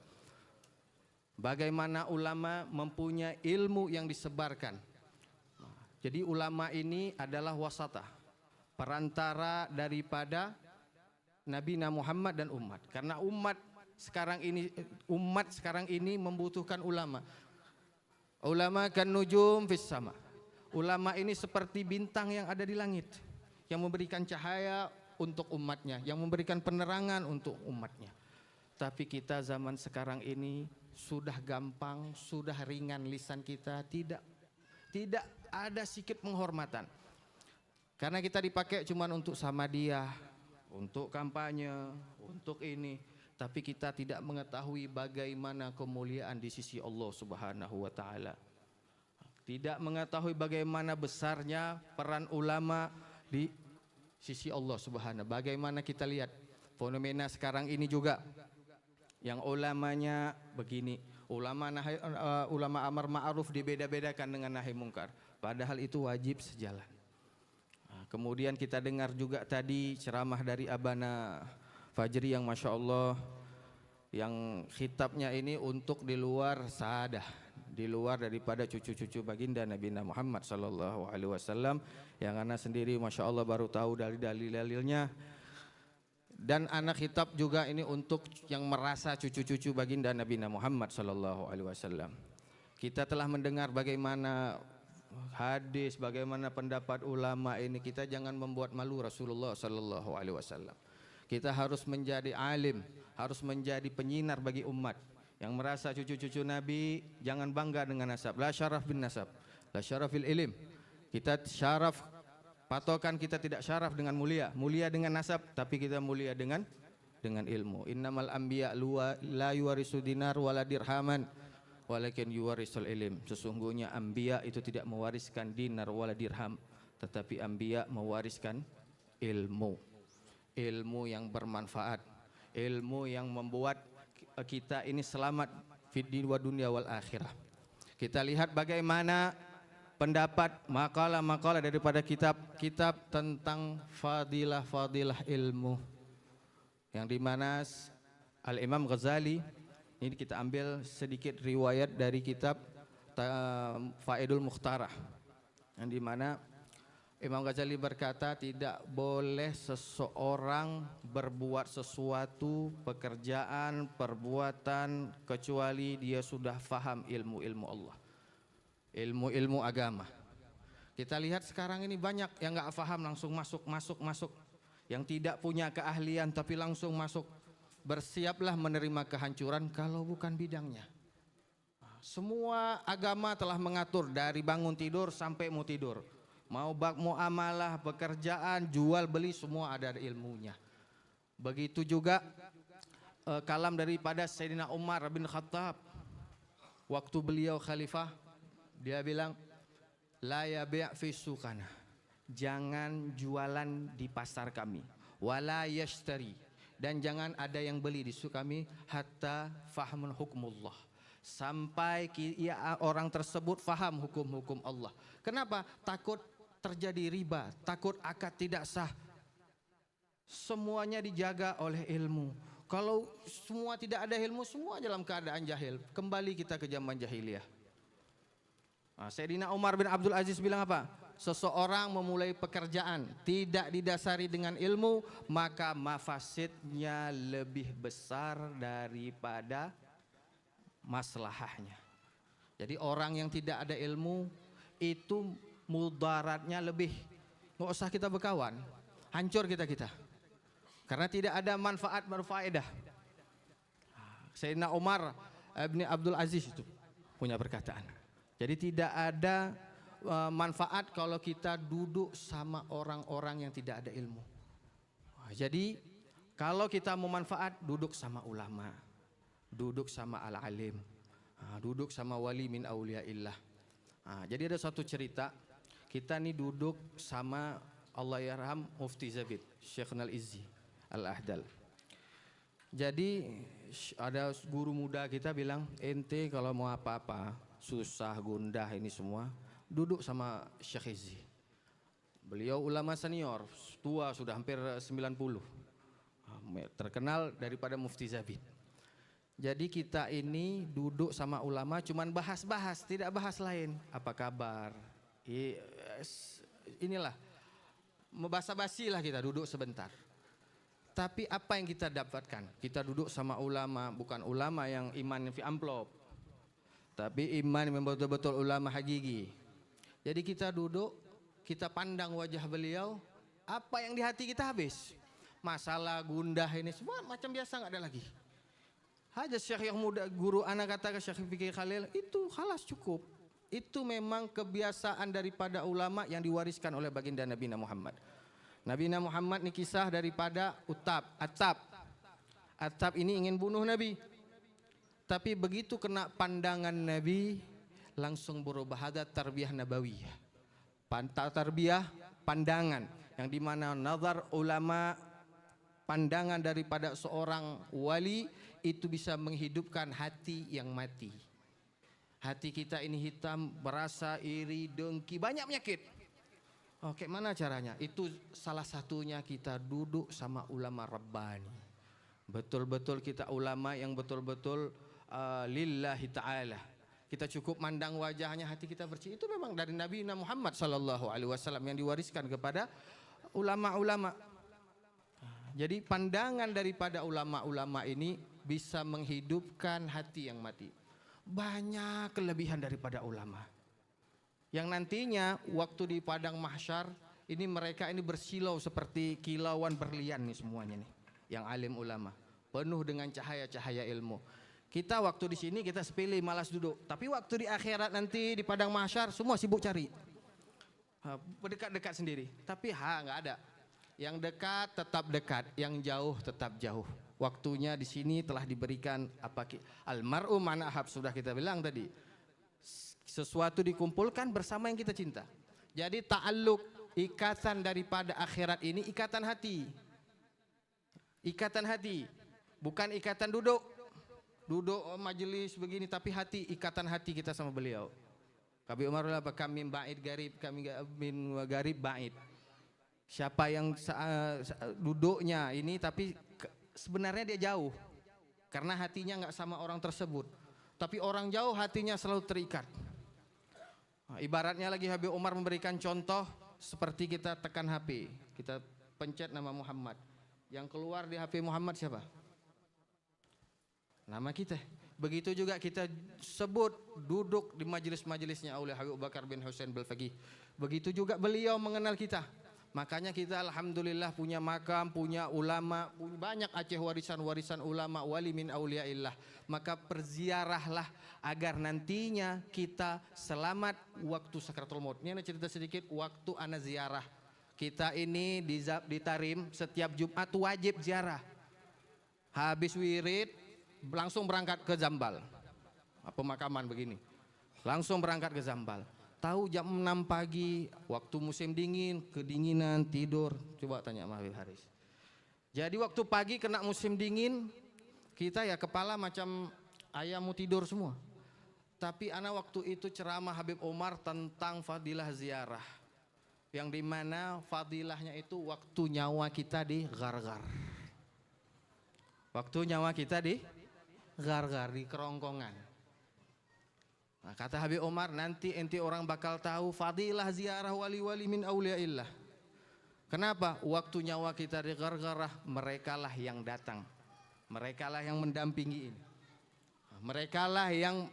Bagaimana ulama mempunyai ilmu yang disebarkan. Jadi ulama ini adalah wasatah, perantara daripada Nabi Muhammad dan umat. Karena umat sekarang ini membutuhkan ulama. Ulama kan nujum fis sama. Ulama ini seperti bintang yang ada di langit, yang memberikan cahaya untuk umatnya, yang memberikan penerangan untuk umatnya. Tapi kita zaman sekarang ini sudah gampang, sudah ringan lisan kita, tidak ada sedikit penghormatan. Karena kita dipakai cuma untuk sama dia, untuk kampanye, untuk ini. Tapi kita tidak mengetahui bagaimana kemuliaan di sisi Allah Subhanahu wa Ta'ala. Tidak mengetahui bagaimana besarnya peran ulama di sisi Allah Subhanahu. Bagaimana kita lihat fenomena sekarang ini juga, yang ulamanya begini, ulama amar ma'ruf dibeda-bedakan dengan nahi mungkar, padahal itu wajib sejalan. Nah, kemudian kita dengar juga tadi ceramah dari Abana Fajri yang Masya Allah, yang khitabnya ini untuk di luar saadah, di luar daripada cucu-cucu baginda Nabi Muhammad sallallahu alaihi wasallam, yang anak sendiri Masya Allah baru tahu dari dalil-dalilnya. Dan anak khitab juga ini untuk yang merasa cucu-cucu baginda Nabi Muhammad sallallahu alaihi wasallam. Kita telah mendengar bagaimana hadis, bagaimana pendapat ulama ini. Kita jangan membuat malu Rasulullah sallallahu alaihi wasallam. Kita harus menjadi alim, harus menjadi penyinar bagi umat. Yang merasa cucu-cucu Nabi, jangan bangga dengan nasab. La syaraf bin nasab, la syarafil ilim. Kita syaraf, patokan kita tidak syaraf dengan mulia, mulia dengan nasab, tapi kita mulia dengan ilmu. Innamal anbiya la yuwarisu dinar wala dirhaman, walakin yuwarisul ilim. Sesungguhnya anbiya itu tidak mewariskan dinar wala dirham, tetapi anbiya mewariskan ilmu. Ilmu yang bermanfaat, ilmu yang membuat kita ini selamat fid dunya wal akhirah. Kita lihat bagaimana pendapat makalah-makalah daripada kitab-kitab tentang fadilah ilmu, yang dimana Al-Imam Ghazali, ini kita ambil sedikit riwayat dari kitab Faidul Mukhtarah, yang dimana Imam Ghazali berkata, tidak boleh seseorang berbuat sesuatu, pekerjaan, perbuatan, kecuali dia sudah faham ilmu-ilmu Allah, ilmu-ilmu agama. Kita lihat sekarang ini banyak yang nggak faham langsung masuk, yang tidak punya keahlian tapi langsung masuk. Bersiaplah menerima kehancuran kalau bukan bidangnya. Semua agama telah mengatur dari bangun tidur sampai mau tidur. Mau amalah, pekerjaan, jual beli, semua ada ilmunya. Begitu juga kalam daripada Sayyidina Umar bin Khattab. Waktu beliau khalifah, dia bilang, la yabi' fi suqana, jangan jualan di pasar kami, wala yashtari, dan jangan ada yang beli di suq kami, hatta fahmun hukmullah, sampai orang tersebut faham hukum-hukum Allah. Kenapa? Takut terjadi riba, takut akad tidak sah. Semuanya dijaga oleh ilmu. Kalau semua tidak ada ilmu, semua dalam keadaan jahil. Kembali kita ke zaman jahiliyah. Nah, Sayyidina Umar bin Abdul Aziz bilang apa? Seseorang memulai pekerjaan tidak didasari dengan ilmu, maka mafasidnya lebih besar daripada maslahahnya. Jadi orang yang tidak ada ilmu itu mudaratnya lebih. Nggak usah kita berkawan, hancur kita. Karena tidak ada manfaat berfaedah. Sayyidina Umar bin Abdul Aziz itu punya perkataan. Jadi tidak ada manfaat kalau kita duduk sama orang-orang yang tidak ada ilmu. Jadi kalau kita mau manfaat, duduk sama ulama, duduk sama al-alim, duduk sama wali min auliyaillah. Jadi ada satu cerita, kita nih duduk sama Allahyarham Mufti Zabid, Syekh Al-Izzi Al-Ahdal. Jadi ada guru muda kita bilang, ente kalau mau apa-apa, susah, gundah ini semua, duduk sama Syekh Izzi. Beliau ulama senior, tua sudah hampir 90, terkenal daripada Mufti Zabid. Jadi kita ini duduk sama ulama cuman bahas-bahas, tidak bahas lain. Apa kabar? Inilah, basa-basi lah kita duduk sebentar. Tapi apa yang kita dapatkan? Kita duduk sama ulama, bukan ulama yang iman fi amplop, tapi iman yang betul-betul ulama hakiki. Jadi kita duduk, kita pandang wajah beliau, apa yang di hati kita habis. Masalah gundah ini semua macam biasa, nggak ada lagi. Haja Syekh yang muda, guru anak kata ke Syekh Fikri Khalil, itu khalas cukup. Itu memang kebiasaan daripada ulama yang diwariskan oleh baginda Nabi Muhammad. Nabi Muhammad ini kisah daripada Attab ini ingin bunuh Nabi. Tapi begitu kena pandangan Nabi, langsung berubah. Ada tarbiyah nabawiyah. Tarbiyah pandangan. Yang dimana nazar ulama, pandangan daripada seorang wali itu bisa menghidupkan hati yang mati. Hati kita ini hitam, berasa iri, dengki, banyak penyakit. Oke, mana caranya? Itu salah satunya kita duduk sama ulama Rabbani. Betul-betul kita ulama yang betul-betul lillahi ta'ala. Kita cukup mandang wajahnya, hati kita bersih. Itu memang dari Nabi Muhammad SAW yang diwariskan kepada ulama-ulama. Jadi pandangan daripada ulama-ulama ini bisa menghidupkan hati yang mati. Banyak kelebihan daripada ulama. Yang nantinya waktu di padang mahsyar ini mereka ini bersilau seperti kilauan berlian nih semuanya nih. Yang alim ulama, penuh dengan cahaya-cahaya ilmu. Kita waktu di sini kita sepilih malas duduk, tapi waktu di akhirat nanti di padang mahsyar semua sibuk cari. Berdekat-dekat sendiri, tapi nggak ada. Yang dekat tetap dekat, yang jauh tetap jauh. Waktunya di sini telah diberikan almar'u man ahab, sudah kita bilang tadi. Sesuatu dikumpulkan bersama yang kita cinta. Jadi ta'alluq, ikatan daripada akhirat ini ikatan hati. Ikatan hati, bukan ikatan duduk majelis begini, tapi hati, ikatan hati kita sama beliau. Kabi Umar apa kami ba'id garib, kami min garib ba'id. Siapa yang duduknya ini tapi sebenarnya dia jauh karena hatinya nggak sama orang tersebut. Tapi orang jauh hatinya selalu terikat. Ibaratnya lagi Habib Umar memberikan contoh seperti kita tekan HP, kita pencet nama Muhammad. Yang keluar di HP Muhammad siapa? Nama kita. Begitu juga kita sebut duduk di majelis-majelisnya oleh Habib Bakar bin Hussein Balfaqih. Begitu juga beliau mengenal kita. Makanya kita alhamdulillah punya makam, punya ulama, punya banyak Aceh warisan-warisan ulama wali min auliaillah. Maka perziarahlah agar nantinya kita selamat waktu sakratul maut. Ini cerita sedikit waktu ana ziarah. Kita ini di Tarim setiap Jumat wajib ziarah. Habis wirid langsung berangkat ke Zambal. Pemakaman begini. Langsung berangkat ke Zambal. Tahu jam 6 pagi waktu musim dingin, kedinginan, tidur. Coba tanya sama Habib Haris. Jadi waktu pagi kena musim dingin, kita ya kepala macam ayam mau tidur semua. Tapi anak waktu itu ceramah Habib Umar tentang fadilah ziarah. Yang dimana fadilahnya itu waktu nyawa kita di gar-gar. Waktu nyawa kita di gar-gar, di kerongkongan. Nah, kata Habib Umar, nanti enti orang bakal tahu fadilah ziarah wali-wali min auliaillah. Kenapa? Waktu nyawa kita di gar-garah, merekalah yang datang. Merekalah yang mendampingi ini. Merekalah yang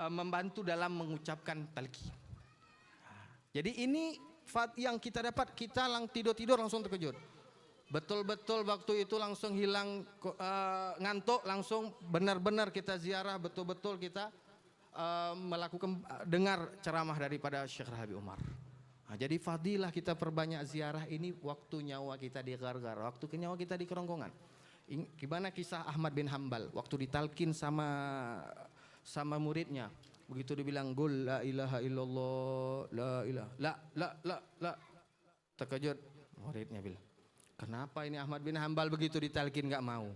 membantu dalam mengucapkan talqin. Jadi ini yang kita dapat, kita tidur-tidur langsung terkejut. Betul-betul waktu itu langsung hilang ngantuk, langsung benar-benar kita ziarah, betul-betul kita melakukan dengar ceramah daripada Syekh Habib Umar. Nah, jadi fadilah kita perbanyak ziarah ini waktu nyawa kita di gar-gar, waktu nyawa kita di kerongkongan. Gimana kisah Ahmad bin Hambal waktu ditalkin sama muridnya. Begitu dibilang qul la ilaha illallah, la ilaha, la. Terkejut muridnya bilang, kenapa ini Ahmad bin Hambal begitu ditalkin nggak mau?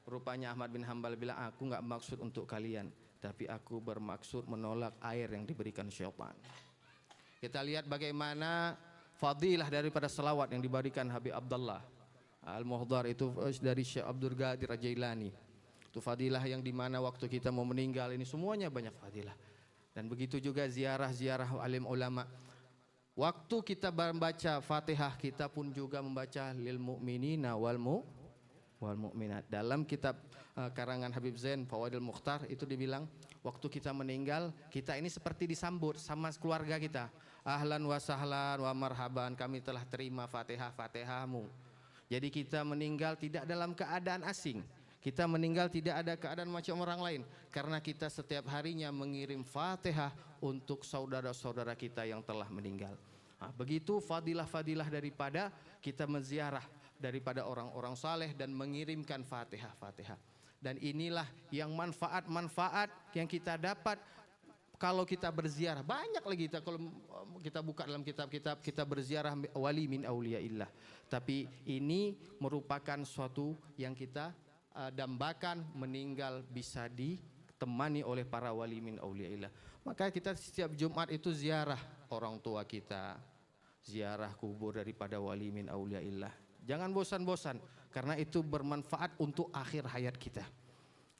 Rupanya Ahmad bin Hambal bilang, aku nggak maksud untuk kalian, tapi aku bermaksud menolak air yang diberikan syaitan. Kita lihat bagaimana fadilah daripada selawat yang diberikan Habib Abdullah Al-Muhdar itu dari Syekh Abdul Qadir Jailani. Itu fadilah yang dimana waktu kita mau meninggal ini semuanya banyak fadilah. Dan begitu juga ziarah-ziarah alim ulama. Waktu kita membaca Fatihah, kita pun juga membaca lil mu'minina wal mu'minat. Dalam kitab karangan Habib Zain Fawaidul Mukhtar itu dibilang, waktu kita meninggal, kita ini seperti disambut sama keluarga kita. Ahlan wa sahlan wa marhaban, kami telah terima Fatihah-Fatihahmu. Jadi kita meninggal tidak dalam keadaan asing. Kita meninggal tidak ada keadaan macam orang lain, karena kita setiap harinya mengirim Fatihah untuk saudara-saudara kita yang telah meninggal. Nah, begitu fadilah-fadilah daripada kita menziarah daripada orang-orang saleh dan mengirimkan Fatihah. Dan inilah yang manfaat-manfaat yang kita dapat kalau kita berziarah. Banyak lagi kalau kita buka dalam kitab-kitab, kita berziarah wali min auliyaillah. Tapi ini merupakan suatu yang kita dambakan, meninggal bisa ditemani oleh para wali min auliyaillah. Maka kita setiap Jumat itu ziarah orang tua kita, ziarah kubur daripada wali min auliyaillah. Jangan bosan-bosan, karena itu bermanfaat untuk akhir hayat kita.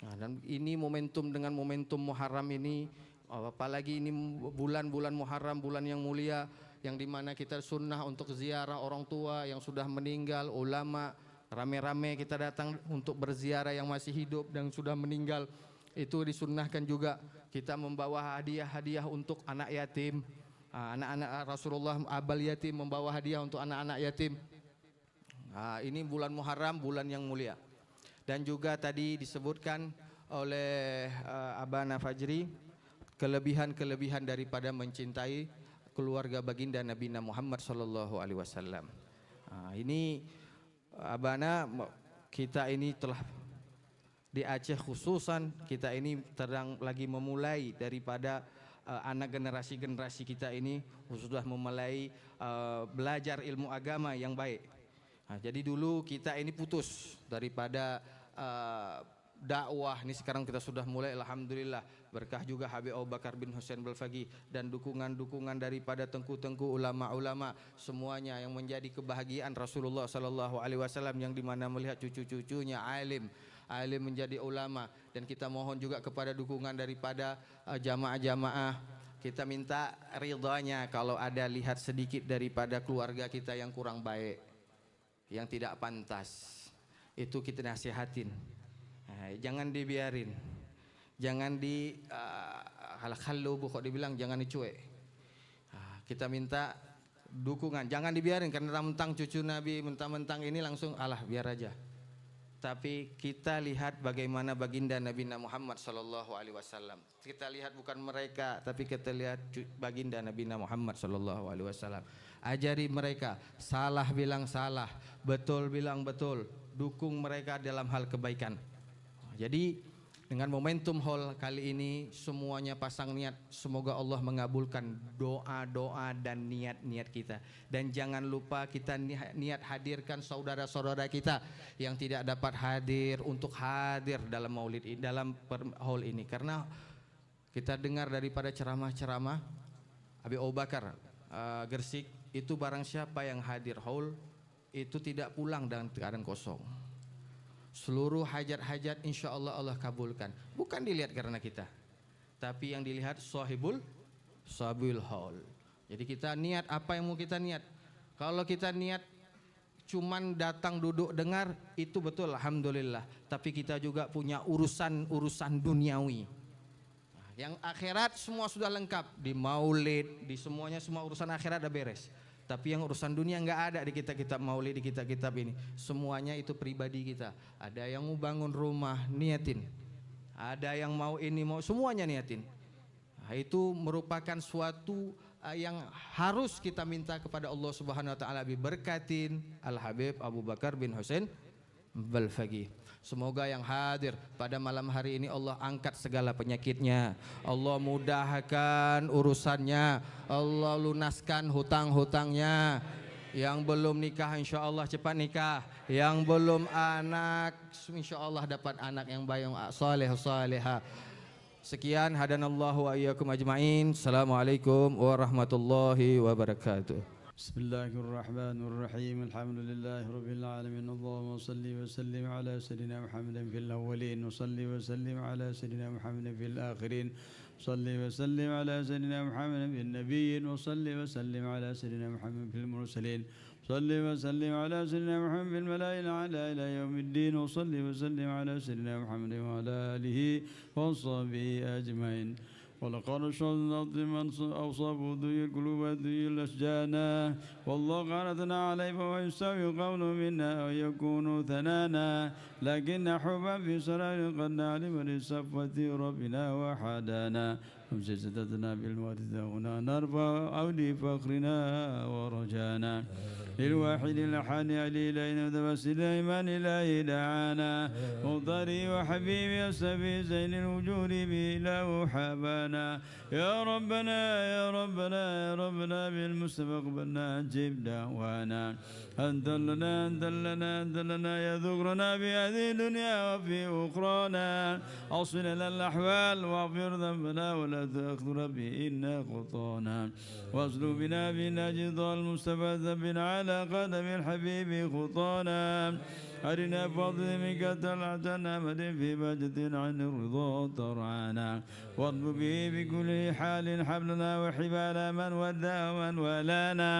Nah, dan ini momentum dengan momentum Muharram ini, apalagi ini bulan-bulan Muharram, bulan yang mulia, yang dimana kita sunnah untuk ziarah orang tua yang sudah meninggal, ulama. Rame-rame kita datang untuk berziarah yang masih hidup dan sudah meninggal. Itu disunnahkan juga kita membawa hadiah-hadiah untuk anak yatim. Anak-anak Rasulullah abal yatim membawa hadiah untuk anak-anak yatim. Ini bulan Muharram, bulan yang mulia. Dan juga tadi disebutkan oleh Abana Fajri kelebihan-kelebihan daripada mencintai keluarga baginda Nabi Muhammad sallallahu alaihi wasallam. Ini Abana, kita ini telah di Aceh khususan, kita ini sedang lagi memulai daripada anak generasi kita ini sudah memulai belajar ilmu agama yang baik. Nah, jadi dulu kita ini putus daripada dakwah, ini sekarang kita sudah mulai, alhamdulillah, berkah juga Habib Abu Bakar bin Hussein Balfaqih dan dukungan-dukungan daripada tengku-tengku ulama-ulama semuanya yang menjadi kebahagiaan Rasulullah sallallahu alaihi wasallam, yang dimana melihat cucu-cucunya alim menjadi ulama. Dan kita mohon juga kepada dukungan daripada jamaah-jamaah. Kita minta ridhanya kalau ada lihat sedikit daripada keluarga kita yang kurang baik, yang tidak pantas, itu kita nasihatin. Jangan dibiarin, jangan di hal-halu, kok dibilang jangan dicuek. Kita minta dukungan, jangan dibiarin karena mentang cucu Nabi, mentang-mentang ini langsung alah biar aja. Tapi kita lihat bagaimana baginda Nabi Muhammad sallallahu alaihi wasallam. Kita lihat bukan mereka, tapi kita lihat baginda Nabi Muhammad sallallahu alaihi wasallam. Ajari mereka, salah bilang salah, betul bilang betul, dukung mereka dalam hal kebaikan. Jadi dengan momentum haul kali ini semuanya pasang niat, semoga Allah mengabulkan doa-doa dan niat-niat kita. Dan jangan lupa kita niat hadirkan saudara-saudara kita yang tidak dapat hadir untuk hadir dalam maulid ini, dalam haul ini. Karena kita dengar daripada ceramah-ceramah Habib Abu Bakar Gersik, itu barang siapa yang hadir haul itu tidak pulang dengan keadaan kosong. Seluruh hajat-hajat insya Allah Allah kabulkan. Bukan dilihat karena kita, tapi yang dilihat sahibul haul. Jadi kita niat apa yang mau kita niat. Kalau kita niat cuman datang duduk dengar, itu betul alhamdulillah. Tapi kita juga punya urusan duniawi. Yang akhirat semua sudah lengkap. Di maulid, di semuanya, semua urusan akhirat udah beres. Tapi yang urusan dunia nggak ada di kitab-kitab maulid, di kitab-kitab ini. Semuanya itu pribadi kita. Ada yang mau bangun rumah, niatin. Ada yang mau ini, mau, semuanya niatin. Nah, itu merupakan suatu yang harus kita minta kepada Allah Subhanahu wa taala, berkatin Al Habib Abu Bakar bin Hussein Balfaqih. Semoga yang hadir pada malam hari ini Allah angkat segala penyakitnya, Allah mudahkan urusannya, Allah lunaskan hutang-hutangnya. Yang belum nikah insya Allah cepat nikah, yang belum anak insya Allah dapat anak yang baik, saleh saleha. Sekian, hadanallahu wa iyyakum ajmain. Assalamualaikum warahmatullahi wabarakatuh. بسم الله الرحمن الرحيم الحمد لله رب العالمين اللهم صل وسلم على سيدنا محمد في الأولين وصل وسلم على سيدنا محمد في الآخرين صل وسلم على سيدنا محمد في النبيين وصل وسلم على سيدنا محمد في المرسلين صل وسلم على سيدنا محمد في الملائكة الأعلى إلى يوم الدين وصل وسلم على سيدنا محمد وعلى آله وصحبه أجمعين ولقد أشهد الأرض من أوصافه ذي القلوب ذي الأشجانا والله قالتنا عليه فهو يستوي قول منا ويكون ثنانا لكن حبا في سرار قد نعلم لصفة ربنا وحدانا أمسي سدتنا بالوارث هنا نرفع أو لفخرنا ورجانا للواحد الأحد علي لين ذبس الإيمان إلهي دعانا مضري وحبيبي السبي زين الوجود بإله حبانا يا ربنا يا ربنا يا ربنا بالمصطفى اقبلنا أجب دعوانا أنت لنا أنت لنا أنت لنا يا ذكرنا بهذه الدنيا وفي أخرانا أصل لنا الأحوال واغفر ذنبنا ولا تأخذ ربي إنا خطانا واصل بنا بنجد المصطفى ذنب على قدم الحبيب خطانا أرنا فضل منك طلعتنا مد في بهجة عن الرضا ترعانا واطلب به بكل حال حبلنا وحبال من ودى ومن ولانا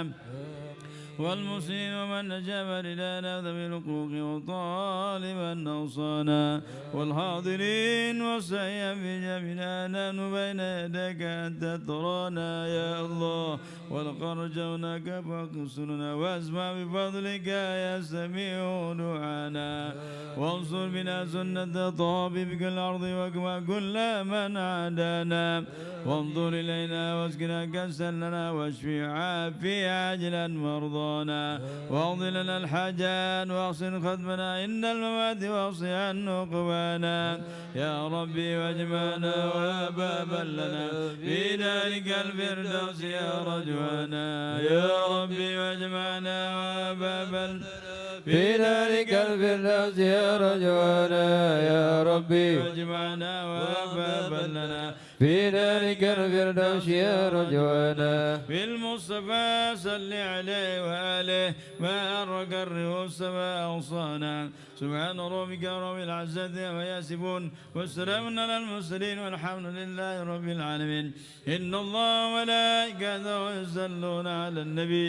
والمسلمين ومن نجاب لنا ذوي الحقوق وطالبا نوصانا والحاضرين والسعي في جميعنا نحن بين يديك أنت ترانا يا الله ولقد رجوناك فاقصرنا واسمع بفضلك يا سميع دعانا وانصر بنا سنة طبيبك الأرض واكوى كل من عادانا وانظر إلينا واسقنا كأسا لنا واشفي عافي عاجلا مرضانا واقض لنا الحاجات واحسن ختمنا إن الممات واصي عن عقبانا يا ربي واجمعنا وبابا لنا في ذلك الفردوس يا رجوانا يا ربي واجمعنا وبابا في ذلك الفردوس يا رجوانا يا ربي واجمعنا وبابا لنا في ذلك الفردوس يا رجوانا بالمصطفى صل عليه وآله ما أرق الريح السماء أوصانا سبحان ربك رب العزة وياسفون والسلام على المرسلين والحمد لله رب العالمين إن الله وملائكته يصلون على النبي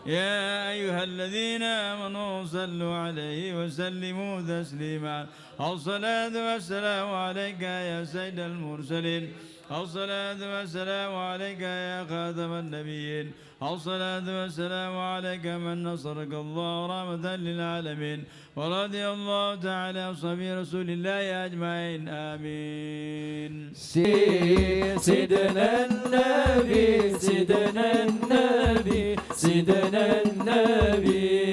يا أيها الذين آمنوا صلوا عليه وسلموا تسليما الصلاة والسلام عليك يا سيد المرسلين الصلاة والسلام عليك يا خاتم النبيين الصلاة والسلام عليك من نصرك الله رحمة للعالمين ورضي الله تعالى عن صحابة رسول الله أجمعين آمين. سيدنا النبي سيدنا النبي سيدنا النبي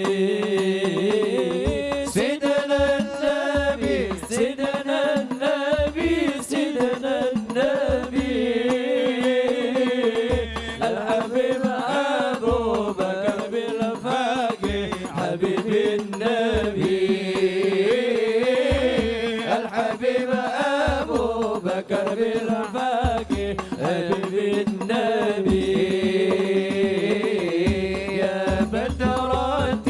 سيدنا النبي سيدنا النبي سيدنا النبي الحبيب أبو بكر بالفقيه حبيب النبي الحبيب أبو بكر بالفقيه حبيب النبي يا بدرة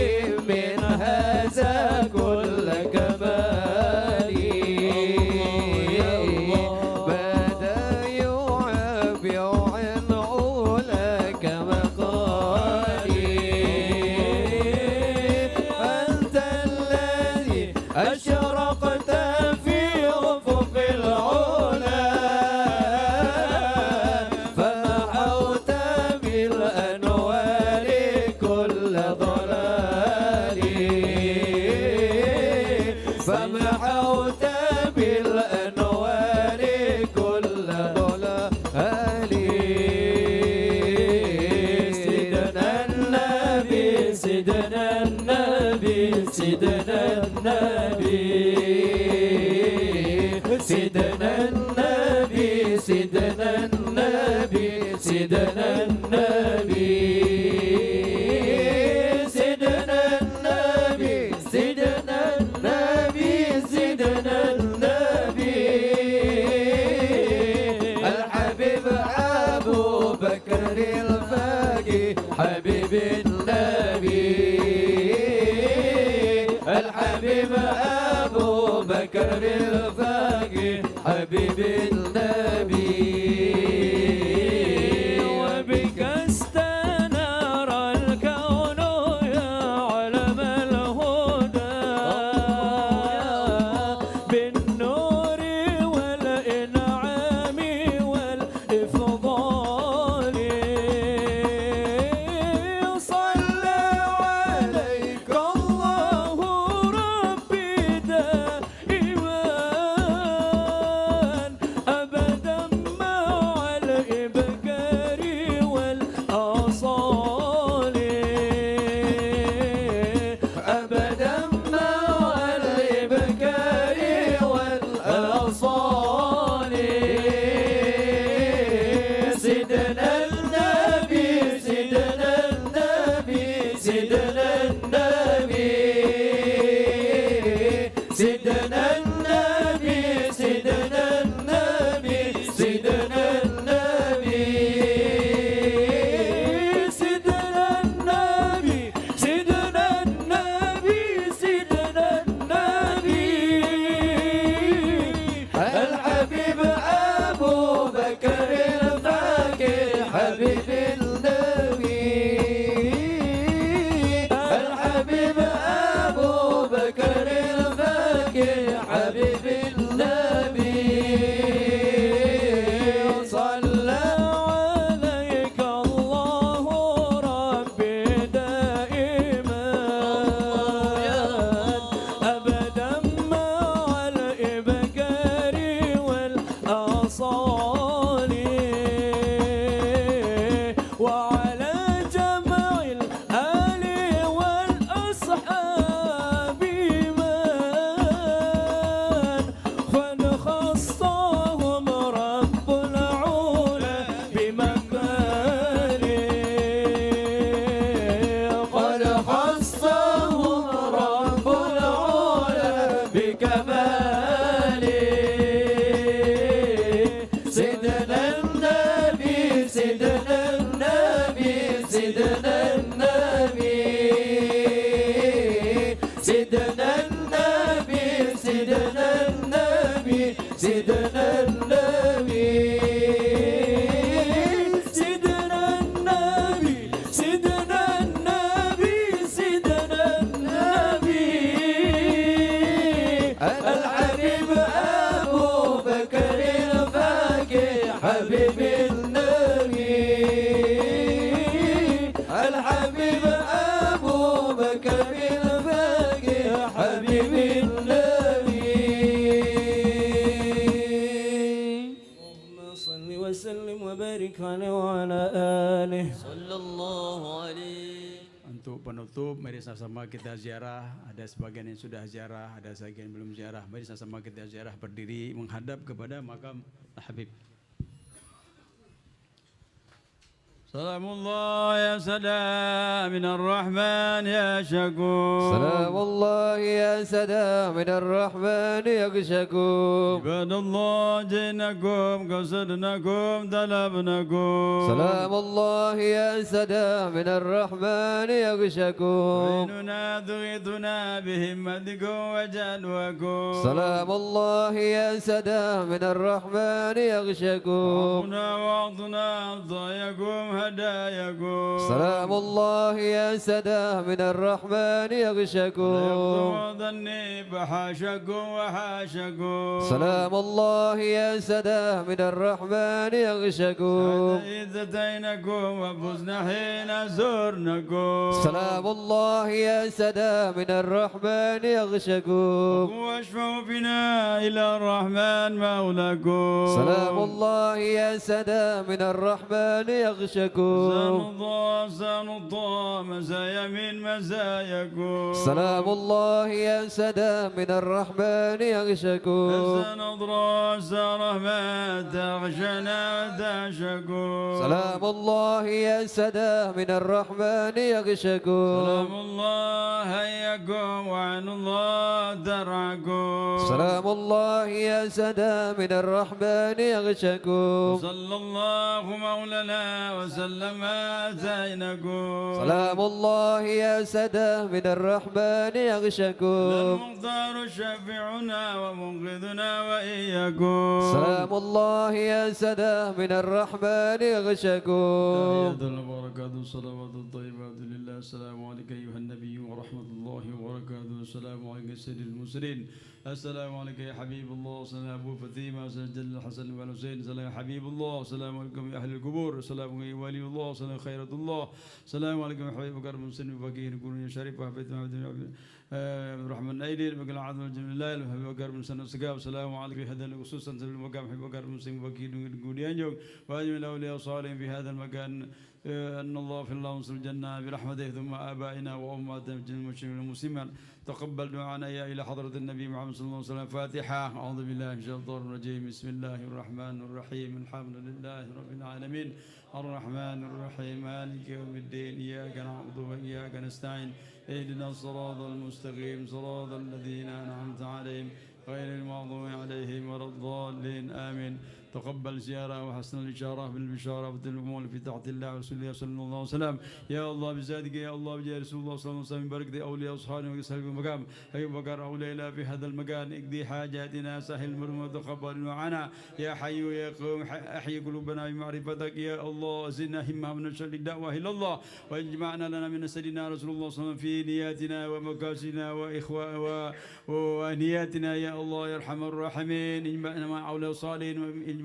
من هذا كل كمالي بدا يعبر عن علاك مقالي أنت الذي أشرقت في أفق العلا فمحوت بالأنوار كل ضلال فمحوت بالأنوار كل ضلال سيدنا النبي سيدنا النبي سيدنا النبي سيدنا النبي سيدنا النبي سيدنا النبي سيدنا النبي سيدنا النبي سيدنا النبي الحبيب أبو بكر الفقيه حبيب النبي الحبيب أبو بكر الفقيه حبيب النبي وبك استنار الكون يا علم الهدى بالنور والإنعام والإكرام النبي سيدنا النبي سيدنا النبي سيدنا النبي سيدنا النبي سيدنا النبي الحبيب أبو بكر الفقيه حبيب النبي الحبيب أبو بكر الفقيه حبيب النبي صلى عليك الله ربي دائما أبدا مع الإبكار والأصال وعلى جمع الآل والأصحاب من قد خصهم رب العلا بمكانه قد خصهم رب العلا بكماله سيدنا النبي سيدنا النبي سيدنا النبي سيدنا النبي سيدنا النبي سيدنا النبي سيدنا النبي سيدنا النبي سيدنا النبي الحبيب أبو بكر الفقيه حبيب النبي الحبيب أبو بكر الفقيه حبيب النبي اللهم صل وسلم وبارك عليه وعلى آله. صلى الله عليه. Untuk penutup, mari sama-sama kita ziarah. Ada sebagian yang sudah ziarah, ada sebagian yang belum ziarah. Mari sama-sama kita ziarah berdiri menghadap kepada makam Habib. سلام الله يا سلام من الرحمن يا شكور سلام الله يا سلام من الرحمن يغشكم عباد الله جئناكم قصدناكم طلبناكم سلام الله يا سلام من الرحمن يغشكم عيننا تغيثنا بهمتكم وجدواكم سلام الله يا سلام من الرحمن يغشكم ربنا واعطنا عطاياكم هداياكم سلام الله يا سلام من الرحمن يغشكم ظني بحاشكم وحاشكم سلام الله يا سلام من الرحمن يغشكم إذ أتيناكم وفزنا حين زرناكم سلام الله يا سلام من الرحمن يغشكم واشفعوا بنا إلى الرحمن مولاكم سلام الله يا سلام من الرحمن يغشكم سنضى مزايا من مزاياكم سلام الله يا سلام من الرحمن يغشكم سنضرى رحمة تغشنا وتعشقوا سلام الله يا سلام من الرحمن يغشكم سلام الله هيكم وعن الله درعكم سلام الله يا سلام من الرحمن يغشكم صلى الله مولانا وسلم آتيناكم سلام الله يا سلام من الرحمن يغشكم المختار شفيعنا ومنقذنا وإياكم سلام الله يا سلام من الرحمن يغشكم تحيات البركات الصلوات الطيبات لله. السلام عليك أيها النبي ورحمة الله وبركاته. السلام عليك سيد المرسلين. السلام عليك يا حبيب الله. سلام أبو فاطمة سجل الحسن والحسين. سلام يا حبيب الله. السلام عليكم يا أهل القبور. السلام عليكم يا ولي الله. سلام خيرة الله. السلام عليكم يا حبيب بكر مسلم فقيه نكون يا شريف وحبيت عبد الرحمن أيدي بقل عظم الجميل الله حبيب بكر مسلم السقاف. السلام عليكم في هذا خصوصا سبيل المقام حبيب بكر مسلم فقيه نكون ينجوك وأجمل الأولياء الصالحين في هذا المكان أن الله في الله وصل الجنة برحمته ثم آبائنا وأمهاتنا في المسلمين والمسلمين. تقبل دعانا يا إلى حضرة النبي محمد صلى الله عليه وسلم. فاتحة. أعوذ بالله من الشيطان الرجيم. بسم الله الرحمن الرحيم. الحمد لله رب العالمين الرحمن الرحيم مالك يوم الدين. إياك نعبد وإياك نستعين. اهدنا الصراط المستقيم صراط الذين أنعمت عليهم غير المغضوب عليهم ولا الضالين آمين. تقبل زيارة وحسن الإشارة بالبشارة والأمور في تحت الله ورسول الله صلى الله عليه وسلم. يا الله بزادك يا الله بجاه رسول الله صلى الله عليه وسلم بارك دي أولياء أصحابه وكسر المقام أبي بكر أولياء في هذا المكان اقضي حاجاتنا سهل مرمى تقبل معنا يا حي يا قوم أحيي قلوبنا بمعرفتك يا الله زدنا همة من الشر الدعوة إلى الله واجمعنا لنا من سيدنا رسول الله صلى الله عليه وسلم في نياتنا ومقاصدنا ونياتنا يا الله يا أرحم الراحمين. اجمعنا مع أولياء الصالحين اجمعنا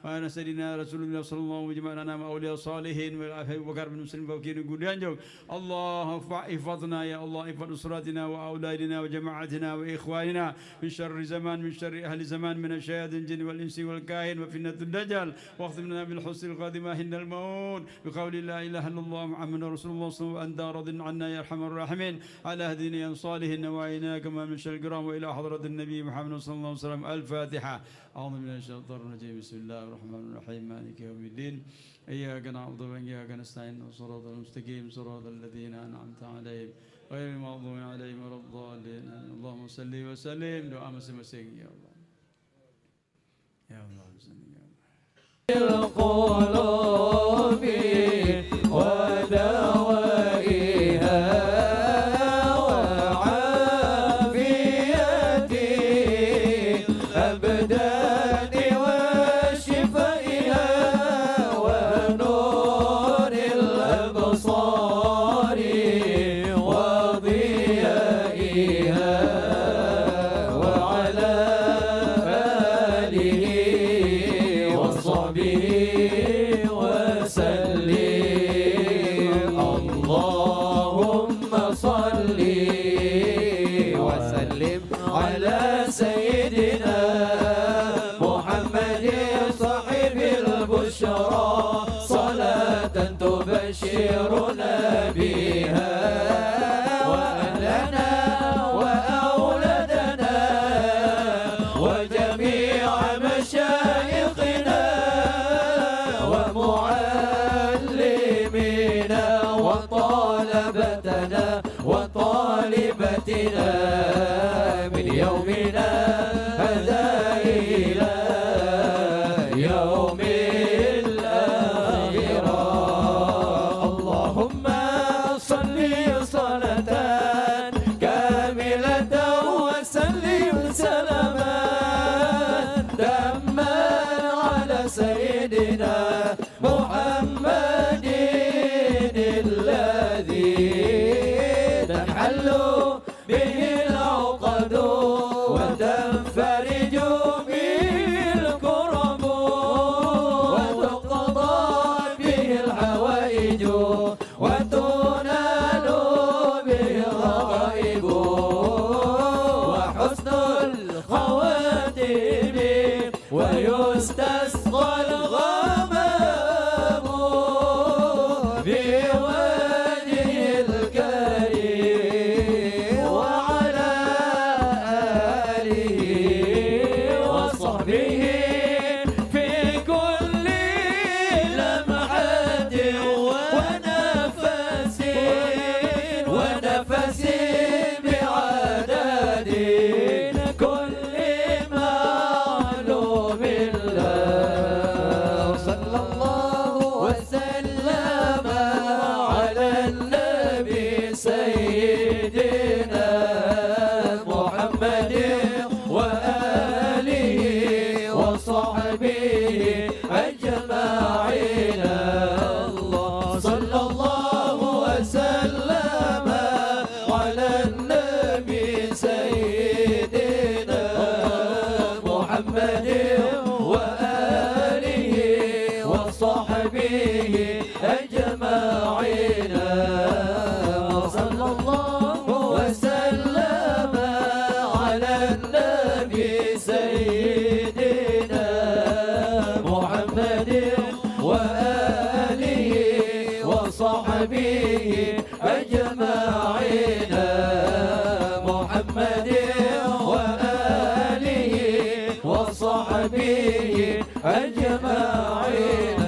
وأنا سيدنا رسول الله صلى الله عليه وسلم اجمعنا مع أولياء الصالحين وأبي بكر بن مسلم وكيل قديانجو. الله احفظنا يا الله احفظ أسراتنا وأولادنا وجماعتنا وإخواننا من شر زمان من شر أهل زمان من الشياطين الجن والإنس والكاهن وفتنة الدجال واختم لنا بالحسن القادمة هن الموت بقول لا إله إلا الله محمد رسول الله صلى الله عليه وسلم وأنت راض عنا يا أرحم الراحمين على هدينا صالحين وعيناك من شر الكرام وإلى حضرة النبي محمد صلى الله عليه وسلم. الفاتحة. أعوذ بالله من الشيطان الرجيم. بسم الله الرحمن الرحيم. مالك يوم الدين. إياك نعبد وإياك نستعين صراط المستقيم صراط الذين أنعمت عليهم غير المغضوب عليهم ولا الضالين. اللهم صل وسلم. دعاء مسيح يا الله يا الله القلوب ودوائها وعافية أبدان وشفائها ونور الأبصار وضيائها وعلى آله وصحبه وسلم. اللهم صل وسلم على سيدنا محمد صاحب البشرى صلاة تبشرنا بها وأهلنا وأولادنا وجميع مشايخنا ومعلمينا وطالبتنا وطالبتنا من يومنا هذا إلى يوم الآخرة. اللهم صل صلاة كاملة وسلم سلاما تاما على سيدنا محمد الذي تنحل به العقد وتنفرج به الكرب وتقضى به الحوائج وتنال به الرغائب وحسن الخواتم ويستسقى الغمام بوجه الكريم وعلى آله وصحبه في كل لمحة ونفس بعدد كل معلوم الله. صلى الله وسلم على النبي سيدنا محمد وآله وصحبه أجمعين. صلى الله وسلم على النبي سيدنا محمد وآله وصحبه أجمعين. صلى الله وسلم على النبي سيدنا محمد وآله وصحبه أجمعين. محمد وآله وصحبه أجمعين.